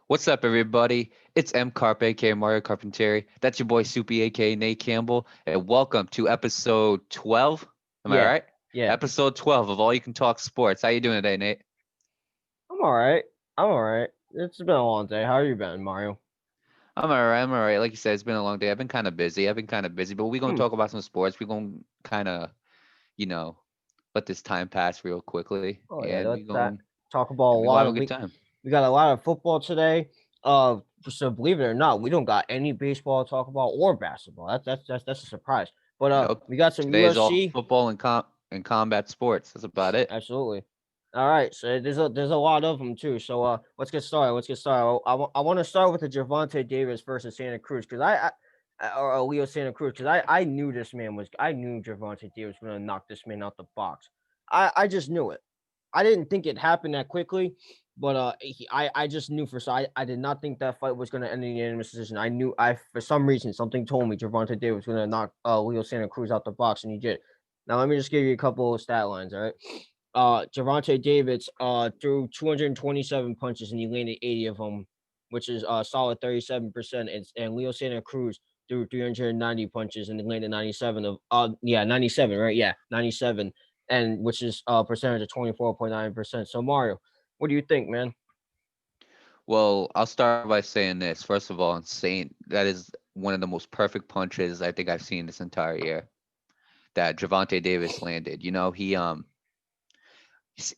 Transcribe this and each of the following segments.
What's up, everybody? It's M-Carp, aka Mario Carpentieri. That's your boy Soupy, aka Nate Campbell, and welcome to episode 12. Am I Yeah, right? yeah. Episode 12 of All You Can Talk Sports. How you doing today, Nate? I'm all right. I'm all right. It's been a long day. How you been, Mario? I'm all right. I'm all right. Like you said, it's been a long day. But we're gonna Hmm. talk about some sports. We're gonna kind of, you know, let this time pass real quickly, Oh yeah, and that's that. Talk about a we gonna lot have a of good time. we got a lot of football today. So believe it or not, we don't got any baseball to talk about or basketball. That's a surprise. But Nope. we got some Today is all UFC. football and combat sports. That's about it. Absolutely. All right, so there's a lot of them too. So let's get started. I want to start with the Gervonta Davis versus Santa Cruz because or Leo Santa Cruz because I knew I knew Gervonta Davis was gonna knock this man out the box. I just knew it. I didn't think it happened that quickly, but I just knew I did not think that fight was gonna end in a unanimous decision. I knew I for some reason something told me Gervonta Davis was gonna knock Leo Santa Cruz out the box, and he did. Now let me just give you a couple of stat lines. All right. Javonte Davis threw 227 punches and he landed 80 of them, which is solid 37%. And Leo Santa Cruz threw 390 punches and he landed 97, right? Yeah, 97, and which is percentage of 24.9%. So Mario, what do you think, man? Well, I'll start by saying this. First of all, insane. That is one of the most perfect punches I think I've seen this entire year that Javante Davis landed.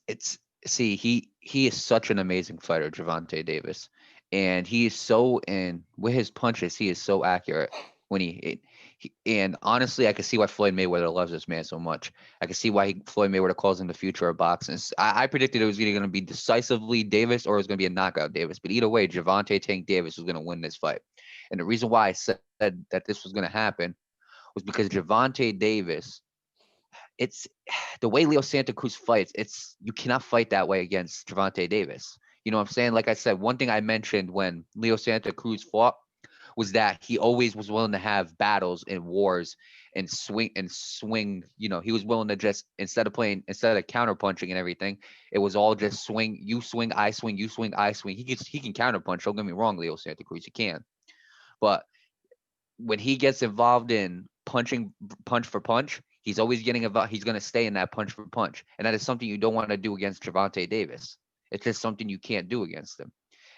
It's see, he is such an amazing fighter, Javante Davis, and he is so in with his punches. He is so accurate when and honestly, I can see why Floyd Mayweather loves this man so much. I can see why Floyd Mayweather calls him the future of boxing. I predicted it was either going to be decisively Davis or it was going to be a knockout Davis. But either way, Javante Tank Davis was going to win this fight. And the reason why I said that this was going to happen was because Javante Davis, it's the way Leo Santa Cruz fights. It's you cannot fight that way against Javante Davis. You know what I'm saying? Like I said, one thing I mentioned when Leo Santa Cruz fought was that he always was willing to have battles and wars and swing. He was willing to just instead of counter punching and everything, it was all just swing. You swing, I swing. You swing, I swing. He can counter punch. Don't get me wrong, Leo Santa Cruz, he can. But when he gets involved in punching punch for punch, he's always getting involved. He's going to stay in that punch for punch, and that is something you don't want to do against Javante Davis. It's just something you can't do against him.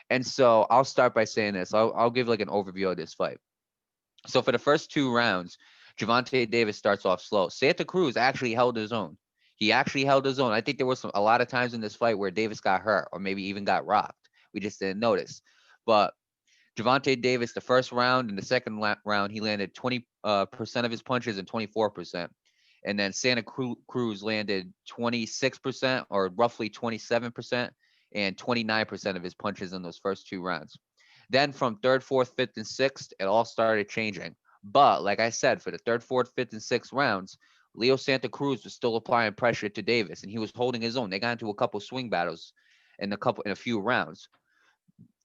And so I'll start by saying this. I'll give like an overview of this fight. So for the first two rounds, Javante Davis starts off slow. Santa Cruz actually held his own. He actually held his own. I think there was a lot of times in this fight where Davis got hurt or maybe even got rocked. We just didn't notice. But Javante Davis, the first round and the second round, he landed 20% of his punches and 24%. And then Santa Cruz landed 26% or roughly 27% and 29% of his punches in those first two rounds. Then from third, fourth, fifth, and sixth, it all started changing. But like I said, for the third, fourth, fifth, and sixth rounds, Leo Santa Cruz was still applying pressure to Davis, and he was holding his own. They got into a couple swing battles in a few rounds.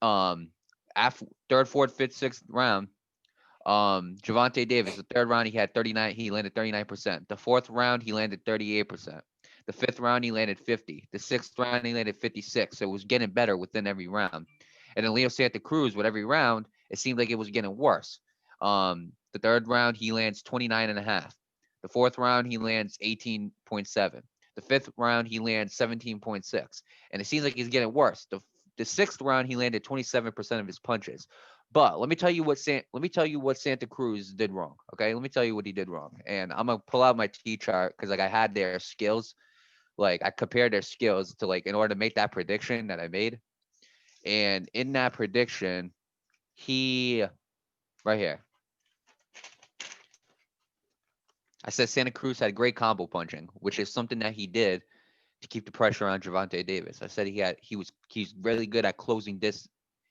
After third, fourth, fifth, sixth round, Javante Davis, the third round he had 39, he landed 39%. The fourth round he landed 38%. The fifth round he landed 50. The sixth round he landed 56. So it was getting better within every round. And then Leo Santa Cruz, with every round, it seemed like it was getting worse. The third round he lands 29 and a half. The fourth round he lands 18.7. The fifth round he lands 17.6. And it seems like he's getting worse. The sixth round he landed 27% of his punches. But let me tell you what Santa Cruz did wrong. Okay, let me tell you what he did wrong. And I'm gonna pull out my T chart because like I had their skills, like I compared their skills to like in order to make that prediction that I made. And in that prediction, he right here, I said Santa Cruz had great combo punching, which is something that he did to keep the pressure on Javante Davis. I said he's really good at closing this.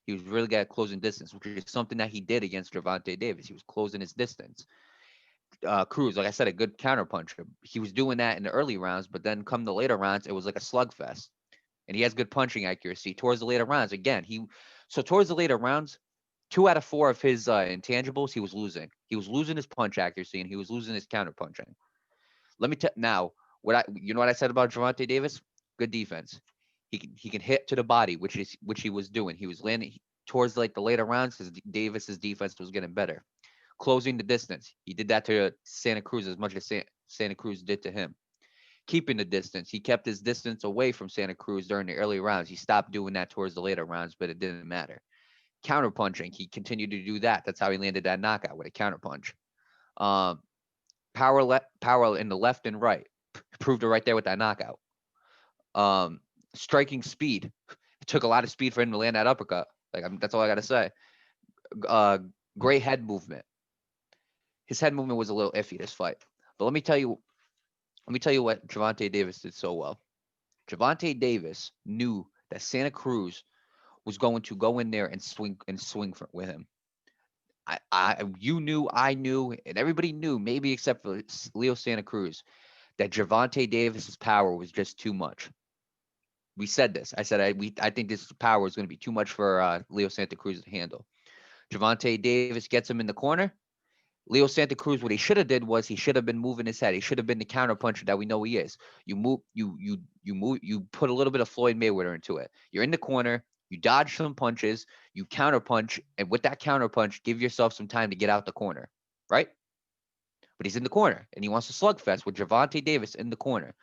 He was really good at closing distance, which is something that he did against Javante Davis. He was closing his distance. Cruz, like I said, a good counter puncher. He was doing that in the early rounds, but then come the later rounds, it was like a slugfest. And he has good punching accuracy towards the later rounds. Again, towards the later rounds, 2 out of 4 of his intangibles he was losing. He was losing his punch accuracy and he was losing his counter punching. Let me tell now what I said about Javante Davis. Good defense. He can hit to the body, which he was doing. He was landing. towards like the later rounds because Davis's defense was getting better. Closing the distance, he did that to Santa Cruz as much as Santa Cruz did to him. Keeping the distance, he kept his distance away from Santa Cruz during the early rounds. He stopped doing that towards the later rounds, but it didn't matter. Counterpunching, he continued to do that. That's how he landed that knockout with a counterpunch. Um, power in the left and right, proved it right there with that knockout. Um, striking speed, it took a lot of speed for him to land that uppercut. Like that's all I gotta say. Uh, great head movement. His head movement was a little iffy this fight, but let me tell you what Gervonta Davis did so well. Gervonta Davis knew that Santa Cruz was going to go in there and swing with him. You knew, I knew, and everybody knew, maybe except for Leo Santa Cruz, that Gervonta Davis's power was just too much. We said this. I said I think this power is going to be too much for Leo Santa Cruz to handle. Gervonta Davis gets him in the corner. Leo Santa Cruz, what he should have did was he should have been moving his head. He should have been the counter puncher that we know he is. You put a little bit of Floyd Mayweather into it. You're in the corner, you dodge some punches, you counter punch, and with that counter punch, give yourself some time to get out the corner, right? But he's in the corner and he wants a slugfest with Gervonta Davis in the corner.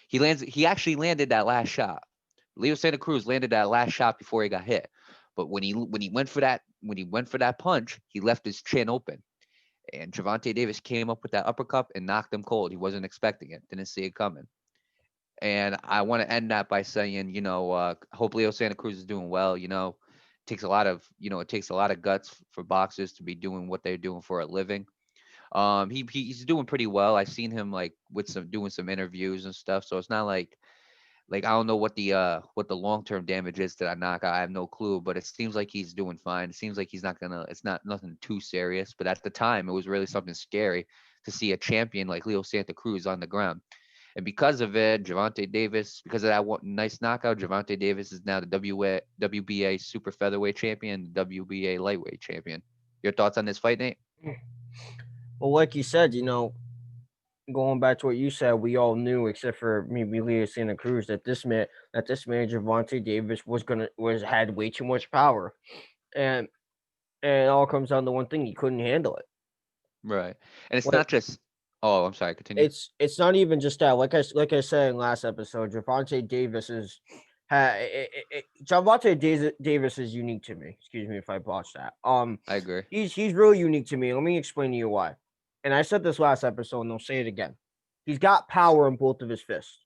He actually landed that last shot. Leo Santa Cruz landed that last shot before he got hit. But when he went for that punch, he left his chin open. And Gervonta Davis came up with that uppercut and knocked him cold. He wasn't expecting it, didn't see it coming. And I want to end that by saying, hope Leo Santa Cruz is doing well. It takes a lot of guts for boxers to be doing what they're doing for a living. He's doing pretty well. I've seen him like with some doing some interviews and stuff. So it's not like I don't know what the long term damage is to that knockout. I have no clue, but it seems like he's doing fine. It seems like he's not gonna. It's not nothing too serious. But at the time, it was really something scary to see a champion like Leo Santa Cruz on the ground. And because of it, Gervonta Davis, because of that nice knockout, Gervonta Davis is now the WBA super featherweight champion, WBA lightweight champion. Your thoughts on this fight, Nate? Well, like you said, going back to what you said, we all knew, except for maybe Leo Santa Cruz, that this man Javonte Davis had way too much power, and it all comes down to one thing: he couldn't handle it. Right. And it's Like not just. Oh, I'm sorry. Continue. it's not even just that. Like I said in last episode, Javonte Davis is. Javonte Davis is unique to me. Excuse me if I botched that. I agree. He's really unique to me. Let me explain to you why. And I said this last episode, and I'll say it again. He's got power in both of his fists.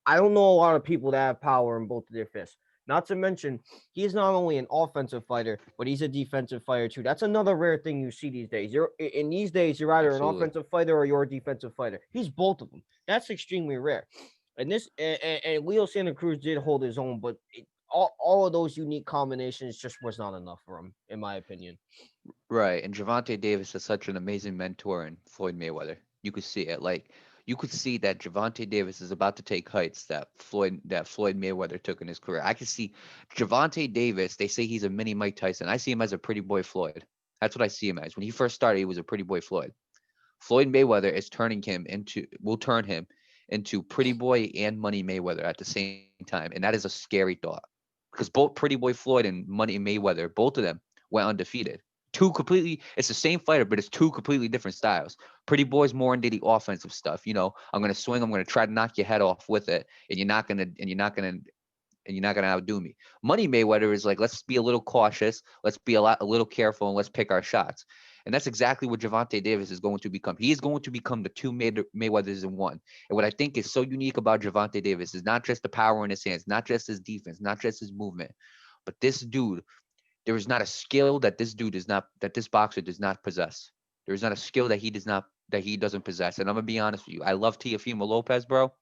I don't know a lot of people that have power in both of their fists. Not to mention, he's not only an offensive fighter, but he's a defensive fighter too. That's another rare thing you see these days. In these days, you're either an Absolutely. offensive fighter or you're a defensive fighter. He's both of them. That's extremely rare. And Leo Santa Cruz did hold his own, but all of those unique combinations just was not enough for him, in my opinion. Right, and Gervonta Davis is such an amazing mentor in Floyd Mayweather. You could see it. Like you could see that Gervonta Davis is about to take heights that Floyd Mayweather took in his career. I could see Gervonta Davis. They say he's a mini Mike Tyson. I see him as a pretty boy Floyd. That's what I see him as. When he first started, he was a pretty boy Floyd. Floyd Mayweather is will turn him into pretty boy and money Mayweather at the same time, and that is a scary thought because both pretty boy Floyd and money Mayweather, both of them went undefeated. It's the same fighter, but it's two completely different styles. Pretty Boy's more into the offensive stuff. I'm gonna swing. I'm gonna try to knock your head off with it, and you're not gonna outdo me. Money Mayweather is like, let's be a little cautious, let's be a little careful, and let's pick our shots. And that's exactly what Gervonta Davis is going to become. He is going to become the two Mayweathers in one. And what I think is so unique about Gervonta Davis is not just the power in his hands, not just his defense, not just his movement, but this dude. There is not a skill that this boxer does not possess. There is not a skill that he doesn't possess. And I'm gonna be honest with you. I love Teofimo Lopez, bro.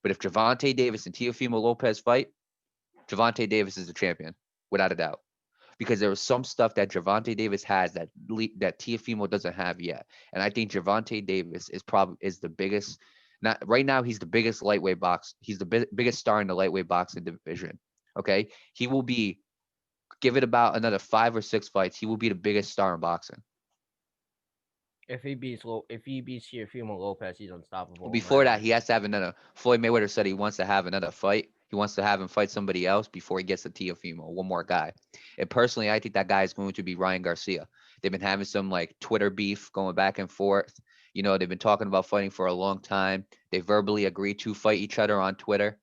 But if Gervonta Davis and Teofimo Lopez fight, Gervonta Davis is the champion, without a doubt. Because there is some stuff that Gervonta Davis has that Teofimo doesn't have yet. And I think Gervonta Davis is the biggest. Not right now, he's the biggest lightweight box. He's the biggest star in the lightweight boxing division. Okay, he will be. Give it about another 5 or 6 fights. He will be the biggest star in boxing. If he beats Teofimo Lopez, he's unstoppable. In my Before that, opinion. he has to have another. Floyd Mayweather said he wants to have another fight. He wants to have him fight somebody else before he gets to Teofimo, one more guy. And personally, I think that guy is going to be Ryan Garcia. They've been having some like Twitter beef going back and forth. They've been talking about fighting for a long time. They verbally agreed to fight each other on Twitter.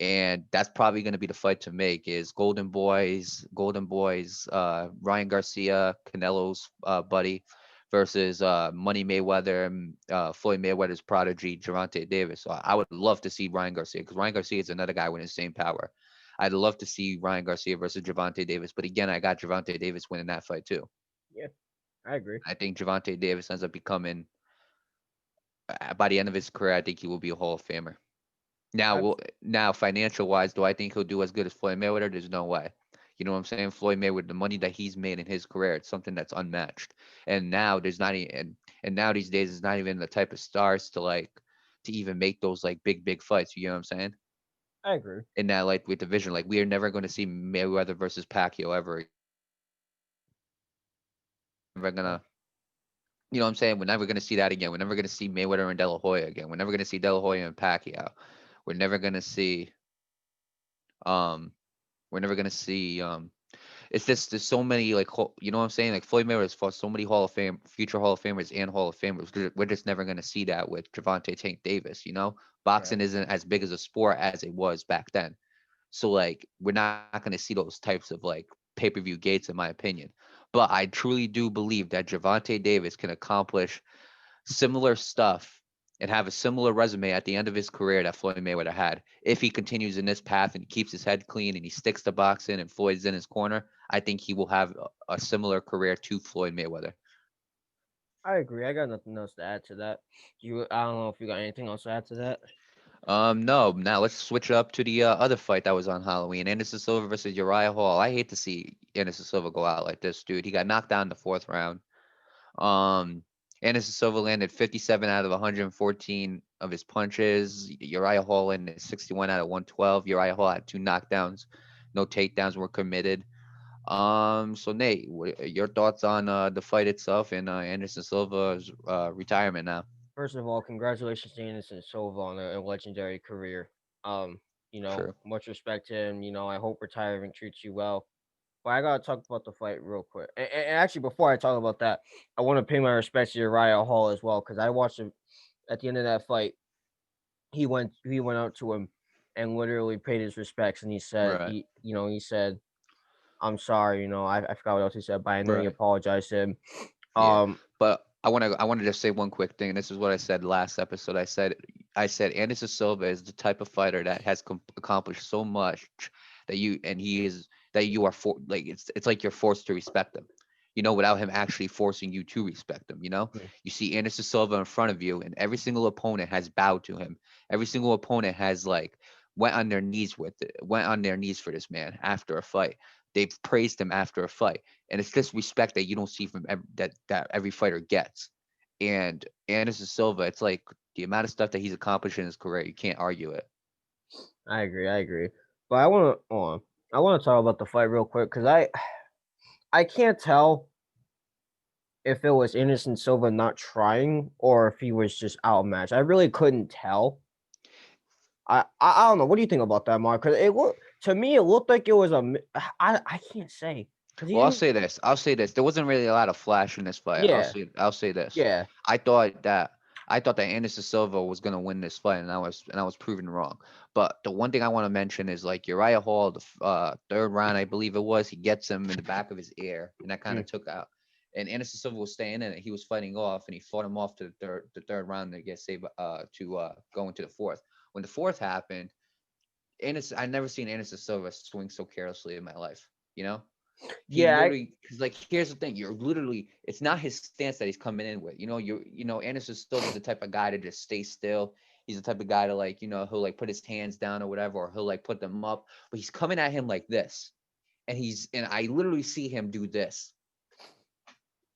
And that's probably going to be the fight to make is Golden Boys, Ryan Garcia, Canelo's buddy versus Money Mayweather, Floyd Mayweather's prodigy, Gervonta Davis. So I would love to see Ryan Garcia because Ryan Garcia is another guy with the same power. I'd love to see Ryan Garcia versus Gervonta Davis. But again, I got Gervonta Davis winning that fight too. Yeah, I agree. I think Gervonta Davis ends up becoming, by the end of his career, I think he will be a Hall of Famer. Now, financial wise, do I think he'll do as good as Floyd Mayweather? There's no way. You know what I'm saying? Floyd Mayweather, the money that he's made in his career, it's something that's unmatched. And now there's not even, and now these days, it's not even the type of stars to even make those like big fights. You know what I'm saying? I agree. In that lightweight division, like we are never going to see Mayweather versus Pacquiao ever. Never Yeah, gonna, you know what I'm saying? We're never gonna see that again. We're never gonna see Mayweather and De La Hoya again. We're never gonna see De La Hoya and Pacquiao. We're never gonna see um we're never gonna see it's just there's so many like you know what I'm saying, like Floyd Mayweather's fought so many future Hall of Famers and Hall of Famers. We're just never gonna see that with Gervonta Tank Davis. yeah, Boxing isn't as big as a sport as it was back then. So like we're not gonna see those types of like pay-per-view gates in my opinion. But I truly do believe that Gervonta Davis can accomplish similar stuff and have a similar resume at the end of his career that Floyd Mayweather had. If he continues in this path and he keeps his head clean and he sticks to boxing and Floyd's in his corner, I think he will have a similar career to Floyd Mayweather. I agree. I got nothing else to add to that. I don't know if you got anything else to add to that. No. Now let's switch up to the other fight that was on Halloween. Anderson Silva versus Uriah Hall. I hate to see Anderson Silva go out like this, dude. He got knocked down in the fourth round. Um, Anderson Silva landed 57 out of 114 of his punches. Uriah Hall landed 61 out of 112. Uriah Hall had two knockdowns. No takedowns were committed. So Nate, what are your thoughts on the fight itself and Anderson Silva's retirement now? First of all, congratulations to Anderson Silva on a legendary career. Um, True. much respect to him. I hope retirement treats you well. But I gotta talk about the fight real quick. And actually, before I talk about that, I want to pay my respects to Uriah Hall as well because I watched him at the end of that fight. He went out to him and literally paid his respects, and he said Right. he said, "I'm sorry." I forgot what else he said, but I know he Right. apologized to him. Yeah, Um, but I want to just say one quick thing, and this is what I said last episode. I said Anderson Silva is the type of fighter that has accomplished so much he is that you are for like it's like you're forced to respect him. Without him actually forcing you to respect him. mm, You see Anderson Silva in front of you, and every single opponent has bowed to him. Every single opponent has like went on their knees for this man after a fight. They've praised him after a fight, and it's this respect that you don't see from that every fighter gets. And Anderson Silva, it's like the amount of stuff that he's accomplished in his career, you can't argue it. I agree. I agree. But I want to talk about the fight real quick because I can't tell if it was Anderson Silva not trying or if he was just outmatched. I really couldn't tell. I don't know. What do you think about that, Mark? Because to me, it looked like it was I can't say because he Well, I'll didn't. say this. I'll say this. There wasn't really a lot of flash in this fight. I'll Yeah, say. I'll say this. yeah. I thought that. I thought that Anderson Silva was gonna win this fight, and I was proven wrong. But the one thing I want to mention is like Uriah Hall, the third round, I believe it was, he gets him in the back of his ear, and that kind Mm, of took out. And Anderson Silva was staying in it. He was fighting off, and he fought him off to the third round to get saved to go into the fourth. When the fourth happened, I never seen Anderson Silva swing so carelessly in my life. You know, he yeah, literally, because like here's the thing, it's not his stance that he's coming in with. Anderson Silva's the type of guy to just stay still. He's the type of guy to like, he'll like put his hands down or whatever, or he'll like put them up, but he's coming at him like this. And I literally see him do this.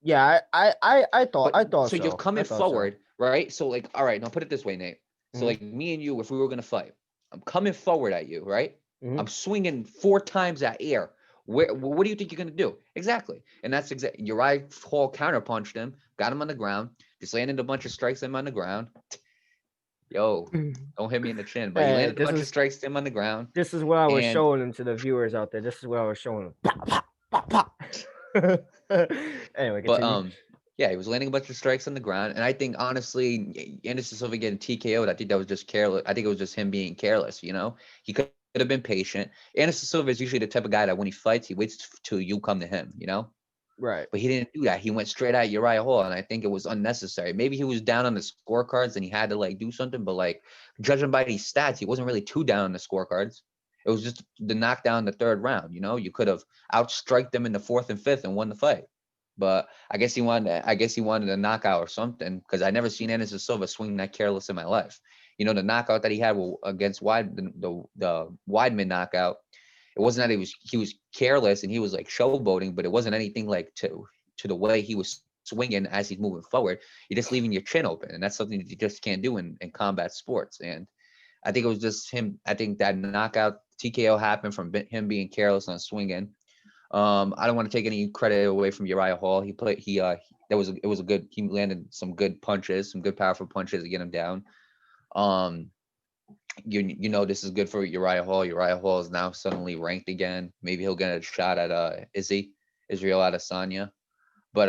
yeah. I thought So you're so. I coming thought so. forward, right? So like, all right, now put it this way, Nate. So Hmm. like me and you, if we were gonna fight, I'm coming forward at you, right? Hmm. I'm swinging four times that air. What do you think you're gonna do? Exactly, and that's exactly. Uriah Hall counterpunched him, got him on the ground, just landed a bunch of strikes him on the ground, Yo, don't hit me in the chin. But he Hey, landed a bunch of strikes to him on the ground. this is what I was And showing him to the viewers out there. This is what I was showing them. Pop, pop, pop, pop. Anyway, but continue. yeah, he was landing a bunch of strikes on the ground. And I think honestly, Anderson Silva getting TKO'd, I think that was just careless. I think it was just him being careless, you know? He could have been patient. Anderson Silva is usually the type of guy that when he fights, he waits till you come to him, you know? Right. But he didn't do that. He went straight at Uriah Hall, and I think it was unnecessary. Maybe he was down on the scorecards and he had to like do something, but like judging by these stats, he wasn't really too down on the scorecards. It was just the knockdown in the third round. You know, you could have outstriked them in the fourth and fifth and won the fight. But I guess he wanted. I guess he wanted a knockout or something because I never seen Anderson Silva swing that careless in my life. You know, the knockout that he had against the Weidman knockout, it wasn't that he was careless and he was like showboating, but it wasn't anything like to the way he was swinging as he's moving forward. You're just leaving your chin open, and that's something that you just can't do in combat sports. And I think it was just him. I think that knockout TKO happened from him being careless on swinging. I don't want to take any credit away from Uriah Hall. He played. It was a good. He landed some good punches, some good powerful punches to get him down. Um, you know this is good for Uriah Hall. Uriah Hall is now suddenly ranked again. Maybe he'll get a shot at Israel Adesanya. But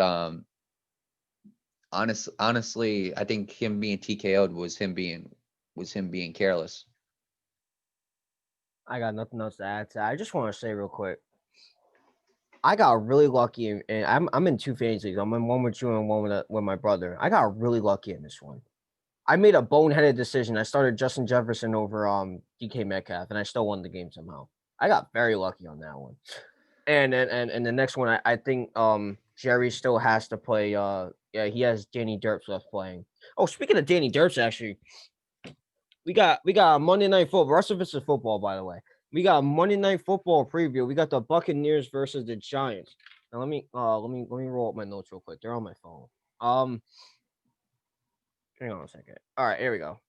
honestly, I think him being TKO'd was him being careless. I got nothing else to add to that. I just want to say real quick. I got really lucky, and I'm in two fantasy leagues. I'm in one with you and one with my brother. I got really lucky in this one. I made a boneheaded decision. I started Justin Jefferson over DK Metcalf, and I still won the game somehow. I got very lucky on that one. And the next one, I think Jerry still has to play. Yeah, he has Danny Derps left playing. Oh, speaking of Danny Derps, actually, we got Monday Night Football. The rest of it's football, by the way. We got Monday Night Football preview. We got the Buccaneers versus the Giants. Now let me roll up my notes real quick. They're on my phone. Um, hang on a second. All right, here we go.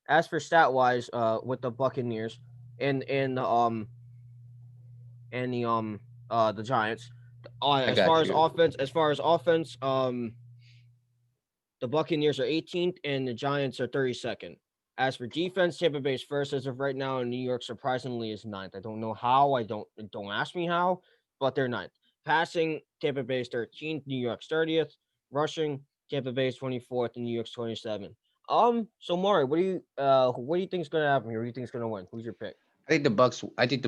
As for stat wise, with the Buccaneers and the Giants, I as far got as you. offense, the Buccaneers are 18th and the Giants are 32nd. As for defense, Tampa Bay's first as of right now, and New York surprisingly is ninth. I don't know how. I don't ask me how, but they're ninth. Passing, Tampa Bay's 13th, New York's 30th. Rushing, Tampa Bay's 24th, and New York's 27th. So Maury, what do you think is gonna happen here? Who do you think is gonna win? Who's your pick? I think the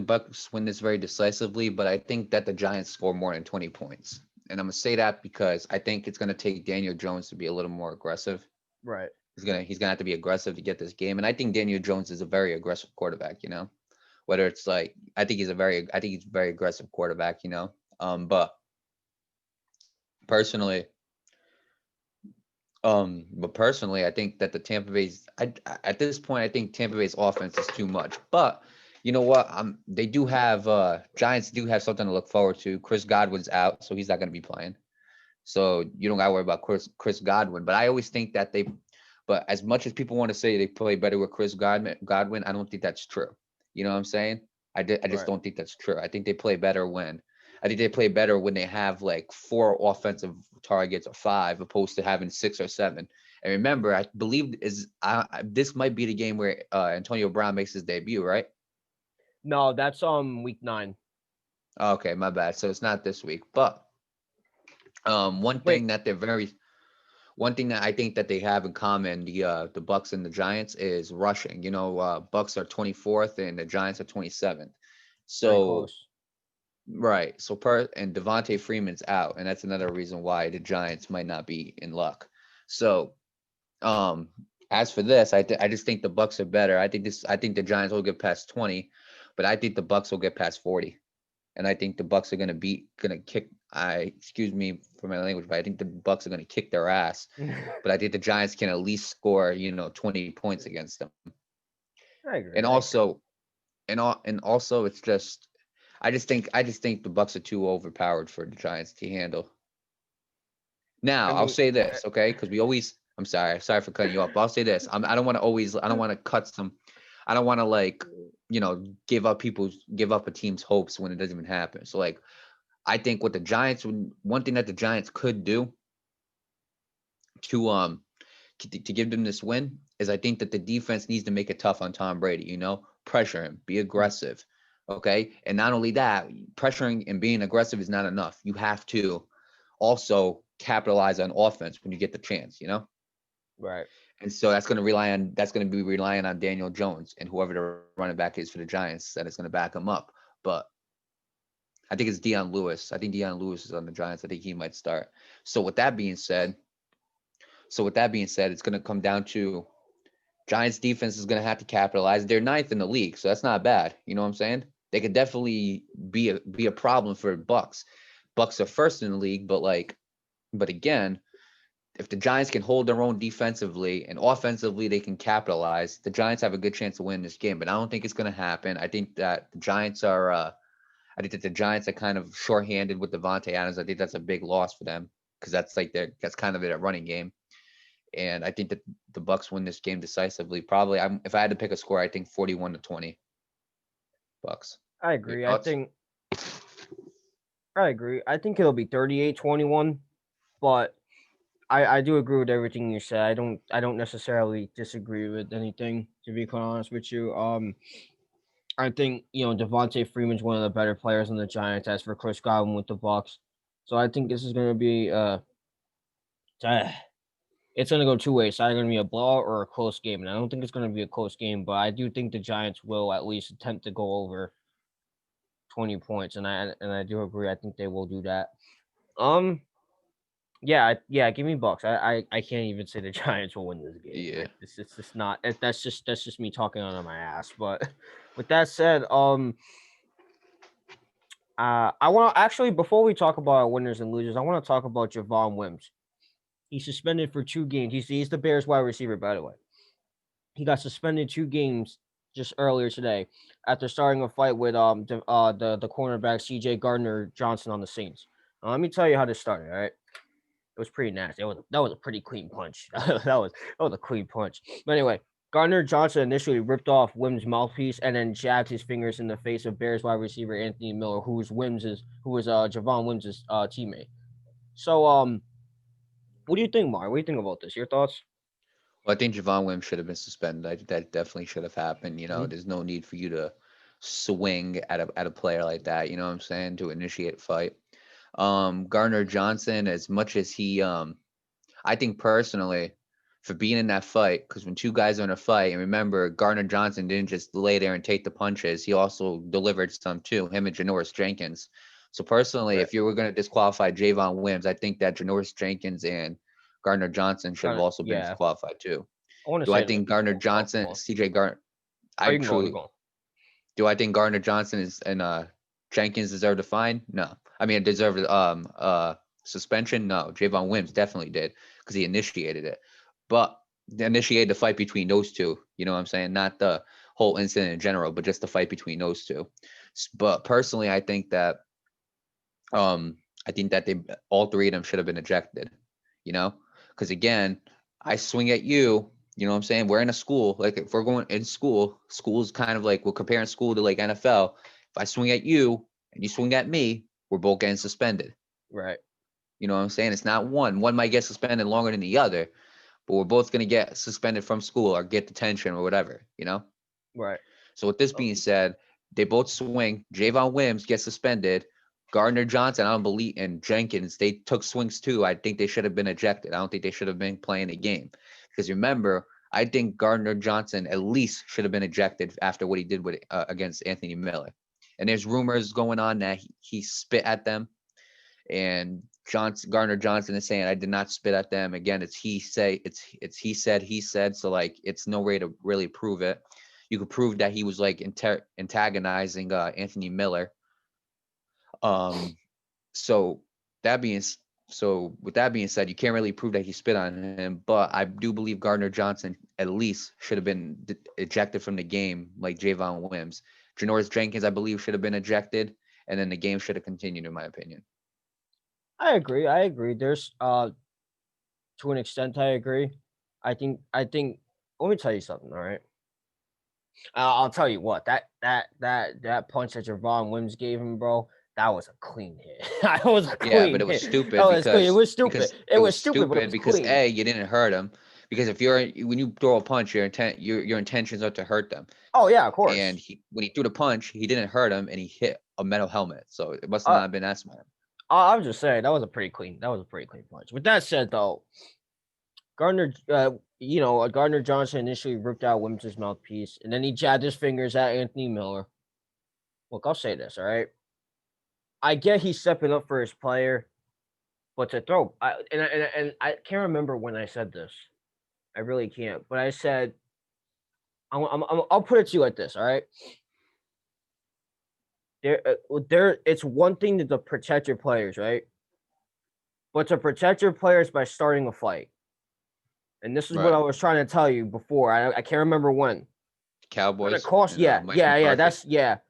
Bucks win this very decisively, but I think that the Giants score more than 20 points. And I'm gonna say that because I think it's gonna take Daniel Jones to be a little more aggressive. Right. He's gonna have to be aggressive to get this game. And I think Daniel Jones is a very aggressive quarterback, you know. Whether it's like I think he's a very aggressive quarterback, you know. But personally, I think that the Tampa Bay's at this point, I think Tampa Bay's offense is too much. But you know what? They do have Giants do have something to look forward to. Chris Godwin's out, so he's not going to be playing. So you don't got to worry about Chris Godwin. But I always think that but as much as people want to say they play better with Chris Godwin, I don't think that's true. You know what I'm saying? I just Right. don't think that's true. I think they play better when they have like four offensive targets or five, opposed to having six or seven. And remember, I believe this might be the game where Antonio Brown makes his debut, right? No, that's week 9. Okay, my bad. So it's not this week, but one Wait, thing that one thing that I think that they have in common, the Bucks and the Giants, is rushing. You know, Bucks are 24th and the Giants are 27th. very So close. right, so and Devontae Freeman's out, and that's another reason why the Giants might not be in luck. So um, as for this, I just think the Bucks are better. I think the Giants will get past 20, but I think the Bucks will get past 40. And I think the Bucks are gonna kick. Excuse me for my language, but I think the Bucks are gonna kick their ass. But I think the Giants can at least score, 20 points against them. I agree. And I agree. also, and also, it's just, I just think the Bucks are too overpowered for the Giants to handle. Now, I I'll mean, say this, okay? Because I'm sorry for cutting you off, but I'll say this. I don't want to cut some, I don't want to like, give up a team's hopes when it doesn't even happen. So like, I think one thing that the Giants could do to to give them this win is I think that the defense needs to make it tough on Tom Brady, pressure him, be aggressive. Okay. And not only that, pressuring and being aggressive is not enough. You have to also capitalize on offense when you get the chance. Right. And so that's going to be relying on Daniel Jones and whoever the running back is for the Giants that is going to back him up. But I think it's Deion Lewis. I think Deion Lewis is on the Giants. I think he might start. So with that being said, it's going to come down to Giants defense is going to have to capitalize. They're ninth in the league, so that's not bad. You know what I'm saying? They could definitely be a problem for Bucks. Bucks are first in the league, but again, if the Giants can hold their own defensively and offensively, they can capitalize. The Giants have a good chance to win this game, but I don't think it's going to happen. I think that the Giants are kind of shorthanded with Devontae Adams. I think that's a big loss for them because that's kind of their running game. And I think that the Bucks win this game decisively. Probably, if I had to pick a score, I think 41-20. Bucks. I agree. I agree. I think it'll be 38-21, but I do agree with everything you said. I don't necessarily disagree with anything, to be quite honest with you. I think Devontae Freeman's one of the better players on the Giants. As for Chris Godwin with the Bucks, so I think this is going to be it's going to go two ways. It's either going to be a blowout or a close game, and I don't think it's going to be a close game. But I do think the Giants will at least attempt to go over 20 points, and I do agree. I think they will do that. Yeah, give me Bucks. I can't even say the Giants will win this game. Yeah. It's just not. That's just me talking out of my ass. But with that said, I want to actually, before we talk about our winners and losers, I want to talk about Javon Wims. He's suspended for 2 games. He's the Bears wide receiver, by the way. He got suspended 2 games just earlier today after starting a fight with the cornerback CJ Gardner-Johnson on the Saints. Let me tell you how this started. All right. It was pretty nasty. That was a pretty clean punch. that was a clean punch. But anyway, Gardner-Johnson initially ripped off Wims' mouthpiece and then jabbed his fingers in the face of Bears wide receiver Anthony Miller, who was Javon Wims' teammate. So what do you think, Mar? What do you think about this? Your thoughts? Well, I think Javon Wims should have been suspended. That definitely should have happened. Mhm. There's no need for you to swing at a player like that. You know what I'm saying? To initiate a fight. Gardner-Johnson, as much as I think personally, for being in that fight, because when 2 guys are in a fight, and remember, Gardner-Johnson didn't just lay there and take the punches, he also delivered some too, him and Janoris Jenkins. So personally, Right. if you were going to disqualify Javon Wims, I think that Janoris Jenkins and Gardner-Johnson should have also been Yeah, disqualified too. I want to Do I say that think before. Gardner-Johnson, CJ Gardner, Oh, I you can go. You truly, go. do I think Gardner-Johnson and Jenkins deserve a fine? No. I mean, deserve suspension? No. Javon Wims definitely did because he initiated it. But initiated the fight between those two. You know what I'm saying? Not the whole incident in general, but just the fight between those two. But personally, I think that they all 3 of them should have been ejected. Because again, I swing at you. You know what I'm saying? We're in a school. Like if we're going in school's kind of like we're comparing school to like NFL. If I swing at you and you swing at me, we're both getting suspended. Right. You know what I'm saying? It's not one. One might get suspended longer than the other, but we're both going to get suspended from school or get detention or whatever. Right. So with this being said, they both swing. Javon Wims gets suspended. Gardner-Johnson, I don't believe, and Jenkins, they took swings too. I think they should have been ejected. I don't think they should have been playing the game. Because remember, I think Gardner-Johnson at least should have been ejected after what he did with against Anthony Miller. And there's rumors going on that he spit at them. And Gardner-Johnson is saying, I did not spit at them. Again, it's he said. So like, it's no way to really prove it. You could prove that he was like antagonizing Anthony Miller. So with that being said, you can't really prove that he spit on him, but I do believe Gardner-Johnson at least should have been ejected from the game, like Javon Wims. Janoris Jenkins, I believe, should have been ejected, and then the game should have continued, in my opinion. I agree. There's to an extent, I agree. I think. Let me tell you something. All right. I'll tell you what. That punch that Javon Wims gave him, bro. That was a clean hit. That was a Yeah, but clean it was hit. stupid That was clean. It because was stupid. It was stupid, but it was because clean. you didn't hurt him. Because when you throw a punch, your intentions are to hurt them. Oh yeah, of And course. when he threw the punch, he didn't hurt him, and he hit a metal helmet. So it must Uh, not have been that smart. I'm just saying that was a pretty clean. That was a pretty clean punch. With that said, though, Gardner Johnson initially ripped out Wims' mouthpiece, and then he jabbed his fingers at Anthony Miller. Look, I'll say this, all right. I get he's stepping up for his player, but to throw, and I can't remember when I said this. I really can't. But I said, I'll put it to you like this, all right. It's one thing to protect your players, right? But to protect your players by starting a fight. And this is what Right. I was trying to tell you before. I can't remember when. Gonna Cowboys cost, and Mike yeah. McCarthy.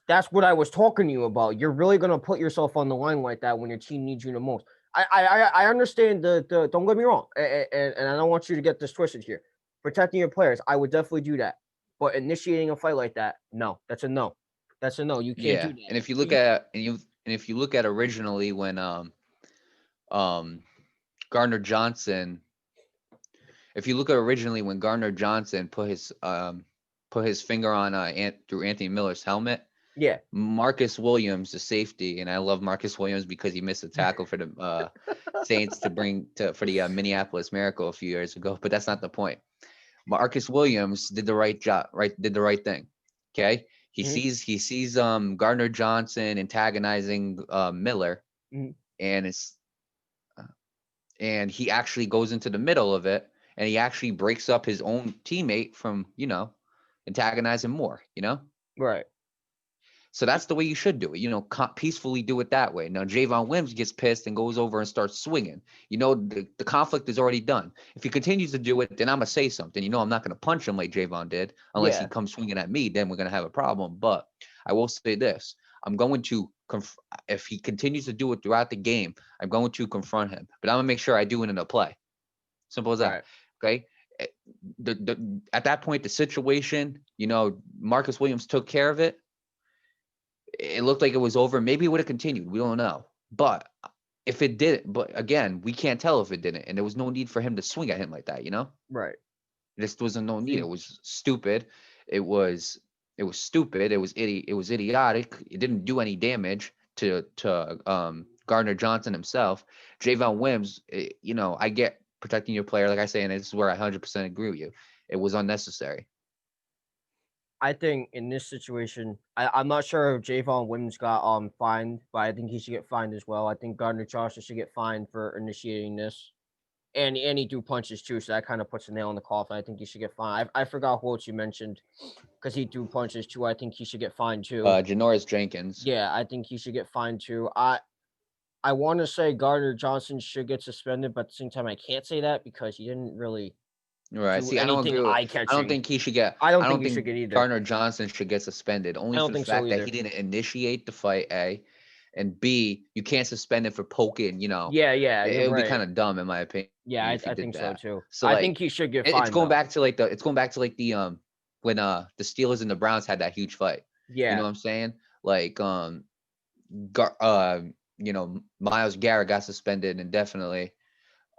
That's what I was talking to you about. You're really gonna put yourself on the line like that when your team needs you the most. I understand the don't get me wrong, and I don't want you to get this twisted here. Protecting your players, I would definitely do that. But initiating a fight like that, no, that's a no. That's a no. You can't do Yeah, that. and if you look at originally when um Gardner Johnson, if you look at originally when Gardner Johnson put his finger on through Anthony Miller's helmet, Yeah. Marcus Williams, the safety, and I love Marcus Williams because he missed a tackle for the Saints for the Minneapolis Miracle a few years ago, but that's not the point. Marcus Williams did the right job, did the right thing. Okay. Mhm, He sees Gardner Johnson antagonizing Miller, mhm. and and he actually goes into the middle of it, and he actually breaks up his own teammate from antagonizing more. Right. So that's the way you should do it. Peacefully do it that way. Now, Javon Wims gets pissed and goes over and starts swinging. The conflict is already done. If he continues to do it, then I'm going to say something. I'm not going to punch him like Javon did unless he Yeah. comes swinging at me. Then we're going to have a problem. But I will say this. I'm going to, if he continues to do it throughout the game, I'm going to confront him. But I'm going to make sure I do it in a play. Simple as that. Right. Okay. At that point, the situation, Marcus Williams took care of it. It looked like it was over. Maybe it would have continued. We don't know. But if it didn't, but again, we can't tell if it didn't. And there was no need for him to swing at him like that, Right. This wasn't no need. See, It was stupid. It was stupid. It was idiotic. It didn't do any damage to Gardner Johnson himself. Javon Wims, I get protecting your player, like I say, and this is where I 100% agree with you. It was unnecessary. I think in this situation, I'm not sure if Javon Wims got fined, but I think he should get fined as well. I think Gardner Johnson should get fined for initiating this. And he threw punches too, so that kind of puts a nail in the coffin. I think he should get fined. I forgot what you mentioned because he threw punches too. I think he should get fined too. Janoris Jenkins. Yeah, I think he should get fined too. I want to say Gardner Johnson should get suspended, but at the same time, I can't say that because he didn't really Right. do See, I don't anything agree with. eye I don't catching. think he should get. I don't I think don't he should think get either. Gardner Johnson should get suspended I only don't for the think so fact that either. he didn't initiate the fight. A, and B, you can't suspend him for poking. Yeah, you're It would be right. kind of dumb in my opinion Yeah, if he I did think so that. too. So I think like, he should get it's fined going though. back to the when the Steelers and the Browns had that huge fight. You know Yeah, what I'm saying? Like Myles Garrett got suspended indefinitely.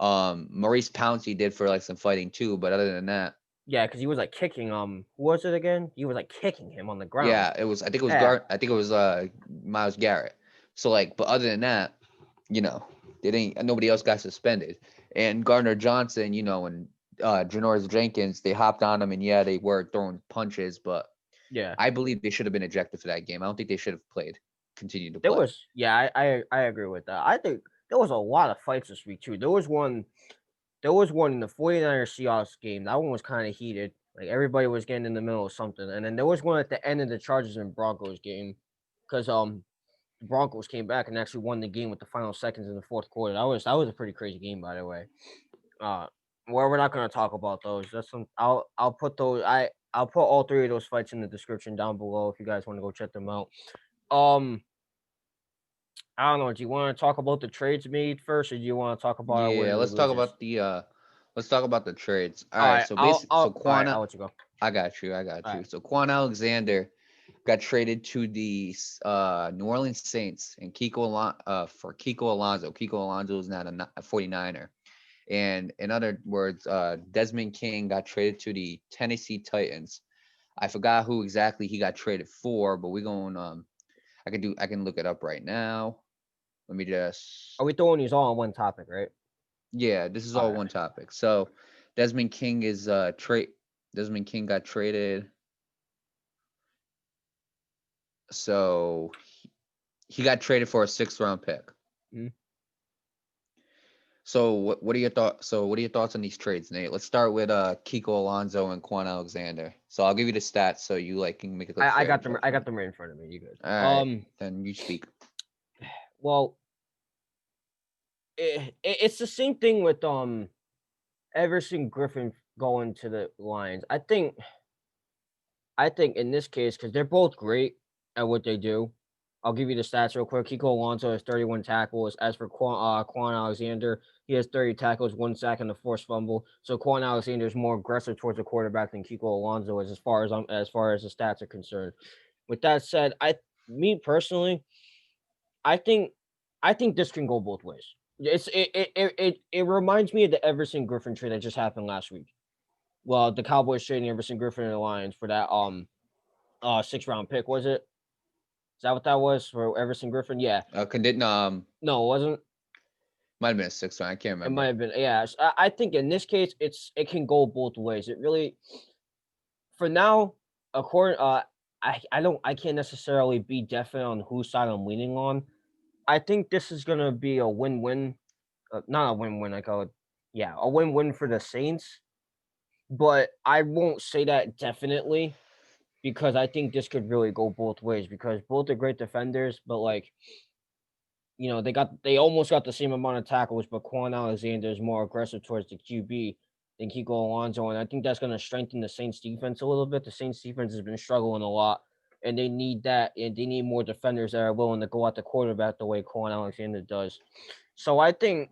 Maurice Pouncey did for like some fighting too, but other than that. yeah, because he was like kicking who was it again? He was like kicking him on the ground. Yeah, it was. I think it was Yeah, Myles Garrett. So like, but other than that, they didn't. Nobody else got suspended. And Gardner Johnson, and Janoris Jenkins, they hopped on him, and yeah, they were throwing punches, but yeah. I believe they should have been ejected for that game. I don't think they should have continued to There play. was I agree with that. I think there was a lot of fights this week too. There was one in the 49ers Seahawks game. That one was kind of heated. Like everybody was getting in the middle of something. And then there was one at the end of the Chargers and Broncos game. Because the Broncos came back and actually won the game with the final seconds in the fourth quarter. That was a pretty crazy game, by the way. Uh well, we're not gonna talk about those. That's some I'll put those I'll put all three of those fights in the description down below if you guys want to go check them out. Um I don't know. Do you want to talk about the trades made first, or do you want to talk about our Yeah, winners or losers? let's talk about the trades. All All right, right, so basically, so all right. Quan, I'll let you go. I got you, I All got right. you. So Quan Alexander got traded to the New Orleans Saints and for Kiko Alonso. Kiko Alonso is not a 49er. And in other words, Desmond King got traded to the Tennessee Titans. I forgot who exactly he got traded for, but we're going. I can look it up right now. Let me just. Are we throwing these all on one topic, right? Yeah, this is All all right. one topic. So Desmond King is trade. Desmond King got traded. So he got traded for a 6th round pick. Mm-hmm. So what are your thoughts? So what are your thoughts on these trades, Nate? Let's start with Kiko Alonso and Kwon Alexander. So I'll give you the stats so you like can make a I fair got them. I got judgment. them right in front of me. You good? All right, then you speak. Well, it's the same thing with Everson Griffin going to the Lions. I think in this case, because they're both great at what they do. I'll give you the stats real quick. Kiko Alonso has 31 tackles. As for Kwon Alexander, he has 30 tackles, 1 sack, and a forced fumble. So Kwon Alexander is more aggressive towards the quarterback than Kiko Alonso is, as far as the stats are concerned. With that said, me personally, I think I think this can go both ways. It reminds me of the Everson Griffin trade that just happened last week. Well, the Cowboys trading Everson Griffin and the Lions for that 6th round pick, was it? Is that what that was for Everson Griffin? Yeah. No, it wasn't. Might have been a 6th round. I can't It might remember. have been. Yeah. I think in this case, it can go both ways. It really, for now, according I can't necessarily be definite on whose side I'm leaning on. I think this is gonna be a win-win. Not a win-win. I call it. Yeah, a win-win for the Saints. But I won't say that definitely because I think this could really go both ways because both are great defenders, but like they almost got the same amount of tackles, but Kwon Alexander is more aggressive towards the QB than Kiko Alonso, and I think that's going to strengthen the Saints defense a little bit. The Saints defense has been struggling a lot, and they need that, and they need more defenders that are willing to go at the quarterback the way Kwon Alexander does. So I think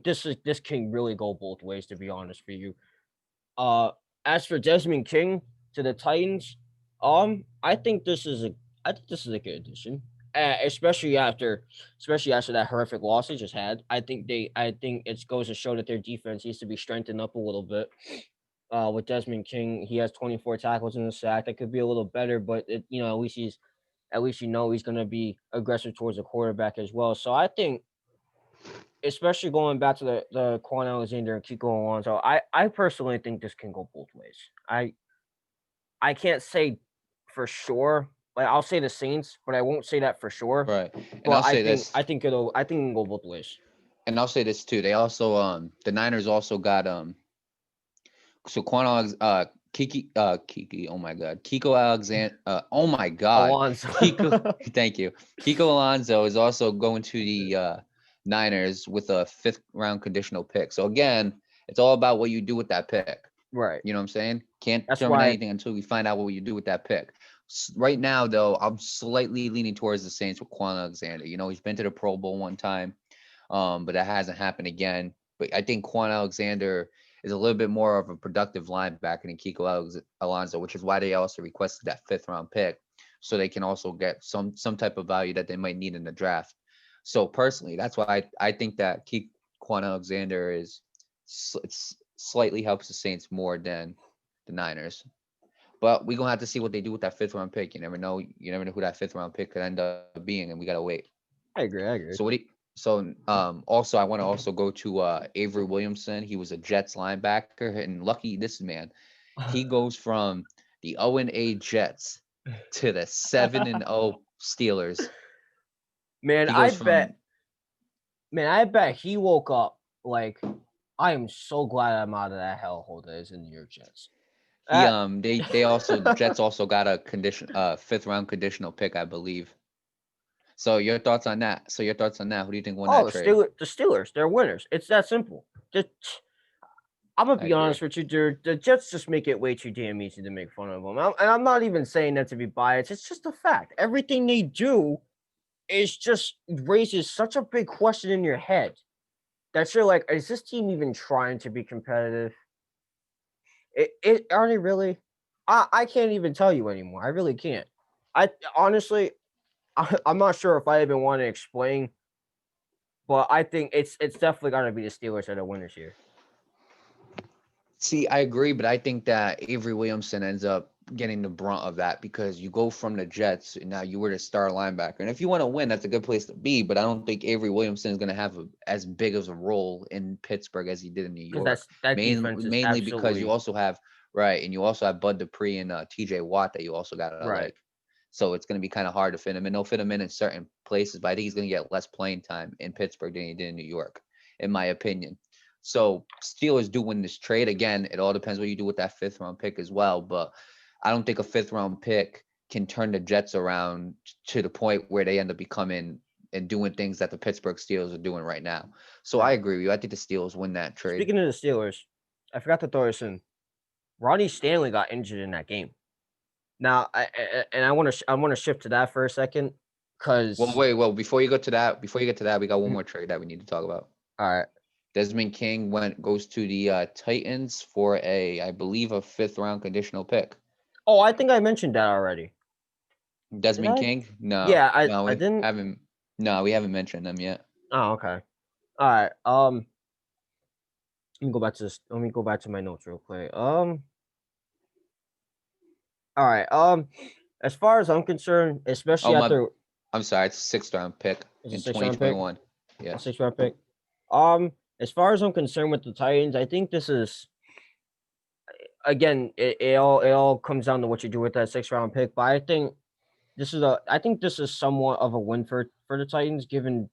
this can really go both ways, to be honest for you. Uh, as for Desmond King to the Titans, I think this is a good addition, especially after that horrific loss they just had. I think it goes to show that their defense needs to be strengthened up a little bit. With Desmond King, he has 24 tackles in the sack. That could be a little better, but at least he's going to be aggressive towards the quarterback as well. So I think especially going back to the Kwon Alexander and Kiko Alonso, I personally think this can go both ways. I can't say for sure. Like I'll say the Saints, but I won't say that for sure. Right. And But I'll I say think this. I think it'll I think it can go both ways. And I'll say this too. They also the Niners also got so Quan Alex Kiki, oh my god. Kiko Alexander oh my god. Alonso. Kiko thank you. Kiko Alonso is also going to the Niners with a 5th round conditional pick. So again, it's all about what you do with that pick. Right. You know what I'm saying? Can't That's determine why anything until we find out what you do with that pick. Right now, though, I'm slightly leaning towards the Saints with Quan Alexander. He's been to the Pro Bowl one time, but that hasn't happened again. But I think Quan Alexander is a little bit more of a productive linebacker than Kiko Alonso, which is why they also requested that 5th round pick, so they can also get some type of value that they might need in the draft. So personally, that's why I think that Quan Alexander it's slightly helps the Saints more than the Niners. But we're gonna have to see what they do with that 5th round pick. You never know. You never know who that 5th round pick could end up being, and we gotta wait. I agree. I So agree. also I want to also go to Avery Williamson. He was a Jets linebacker, and lucky this man, he goes from the 0-8 Jets to the 7-0 Steelers. man, He I goes bet from man, I bet he woke up like I am so glad I'm out of that hellhole that is in New York Jets. he Uh, they also the Jets also got a 5th round conditional pick, I believe. So your thoughts on that? Who do you think won oh, that the trade? Steelers, they're winners. It's that simple. I'm gonna I be agree. honest with you, dude. The Jets just make it way too damn easy to make fun of them. And I'm not even saying that to be biased. It's just a fact. Everything they do is just raises such a big question in your head that you're like, is this team even trying to be competitive? Are they really? I can't even tell you anymore. I really can't. I honestly, I'm not sure if I even want to explain but I think it's definitely got to be the Steelers that are winners here. See, I agree, but I think that Avery Williamson ends up getting the brunt of that because you go from the Jets and now you were the star linebacker. And if you want to win, that's a good place to be. But I don't think Avery Williamson is going to have as big of a role in Pittsburgh as he did in New Because York. that defense is Mainly because you absolutely also have right, and you also have Bud Dupree and T.J. Watt that you also got to right. like. So it's going to be kind of hard to fit him, and they'll fit him in certain places. But I think he's going to get less playing time in Pittsburgh than he did in New York, in my opinion. So Steelers do win this trade. Again, it all depends what you do with that 5th round pick as well. But I don't think a 5th round pick can turn the Jets around to the point where they end up becoming and doing things that the Pittsburgh Steelers are doing right now. So I Now, agree with you. I think the Steelers win that trade. speaking of the Steelers, I forgot to throw this in. Ronnie Stanley got injured in that game. Now, I want to shift to that for a second Well, because wait, well, before you get to that, we got one more trade that we need to talk about. all right. Desmond King goes to the Titans for I believe, a 5th round conditional pick. Oh, I think I mentioned that already. Did Desmond I? King? No, Yeah, no, I we didn't. haven't. No, we haven't mentioned them yet. Oh, okay. All right. Let me go back to this. Let me go back to my notes real quick. All right. As far as I'm concerned, especially Oh my, after I'm sorry, it's a 6th round pick it's a in 6 round pick, 2021. a Yes. 6 round pick. As far as I'm concerned with the Titans, I think this is again. It all comes down to what you do with that 6 round pick. But I think this is somewhat of a win for the Titans, given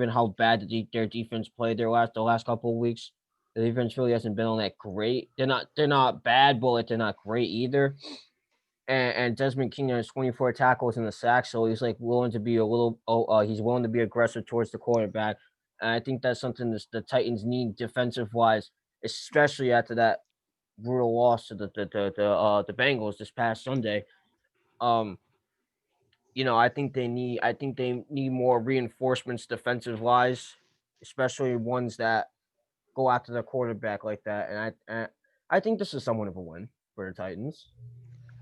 how bad their defense played the last couple of weeks. The defense really hasn't been on that great. They're not bad, but like, they're not great either. And Desmond King has 24 tackles in the sack, so he's like willing to be a little. He's willing to be aggressive towards the quarterback, and I think that's something the Titans need defensive wise, especially after that brutal loss to the Bengals this past Sunday. Um, I think they need more reinforcements defensive wise, especially ones that go after the quarterback like that. And I think this is somewhat of a win for the Titans.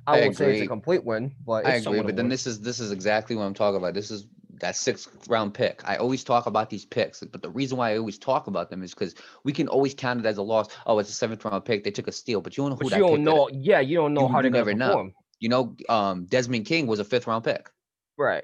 I I won't say it's a agree. complete win, but I it's agree, somewhat of but a then win. this is exactly what I'm talking about. This is that 6th round pick. I always talk about these picks, but the reason why I always talk about them is because we can always count it as a loss. Oh, it's a 7th round pick. They took a steal, but you don't know who But you that don't pick. know. Yeah, you don't know how You they're gonna never know. perform. Desmond King was a 5th round pick, Right.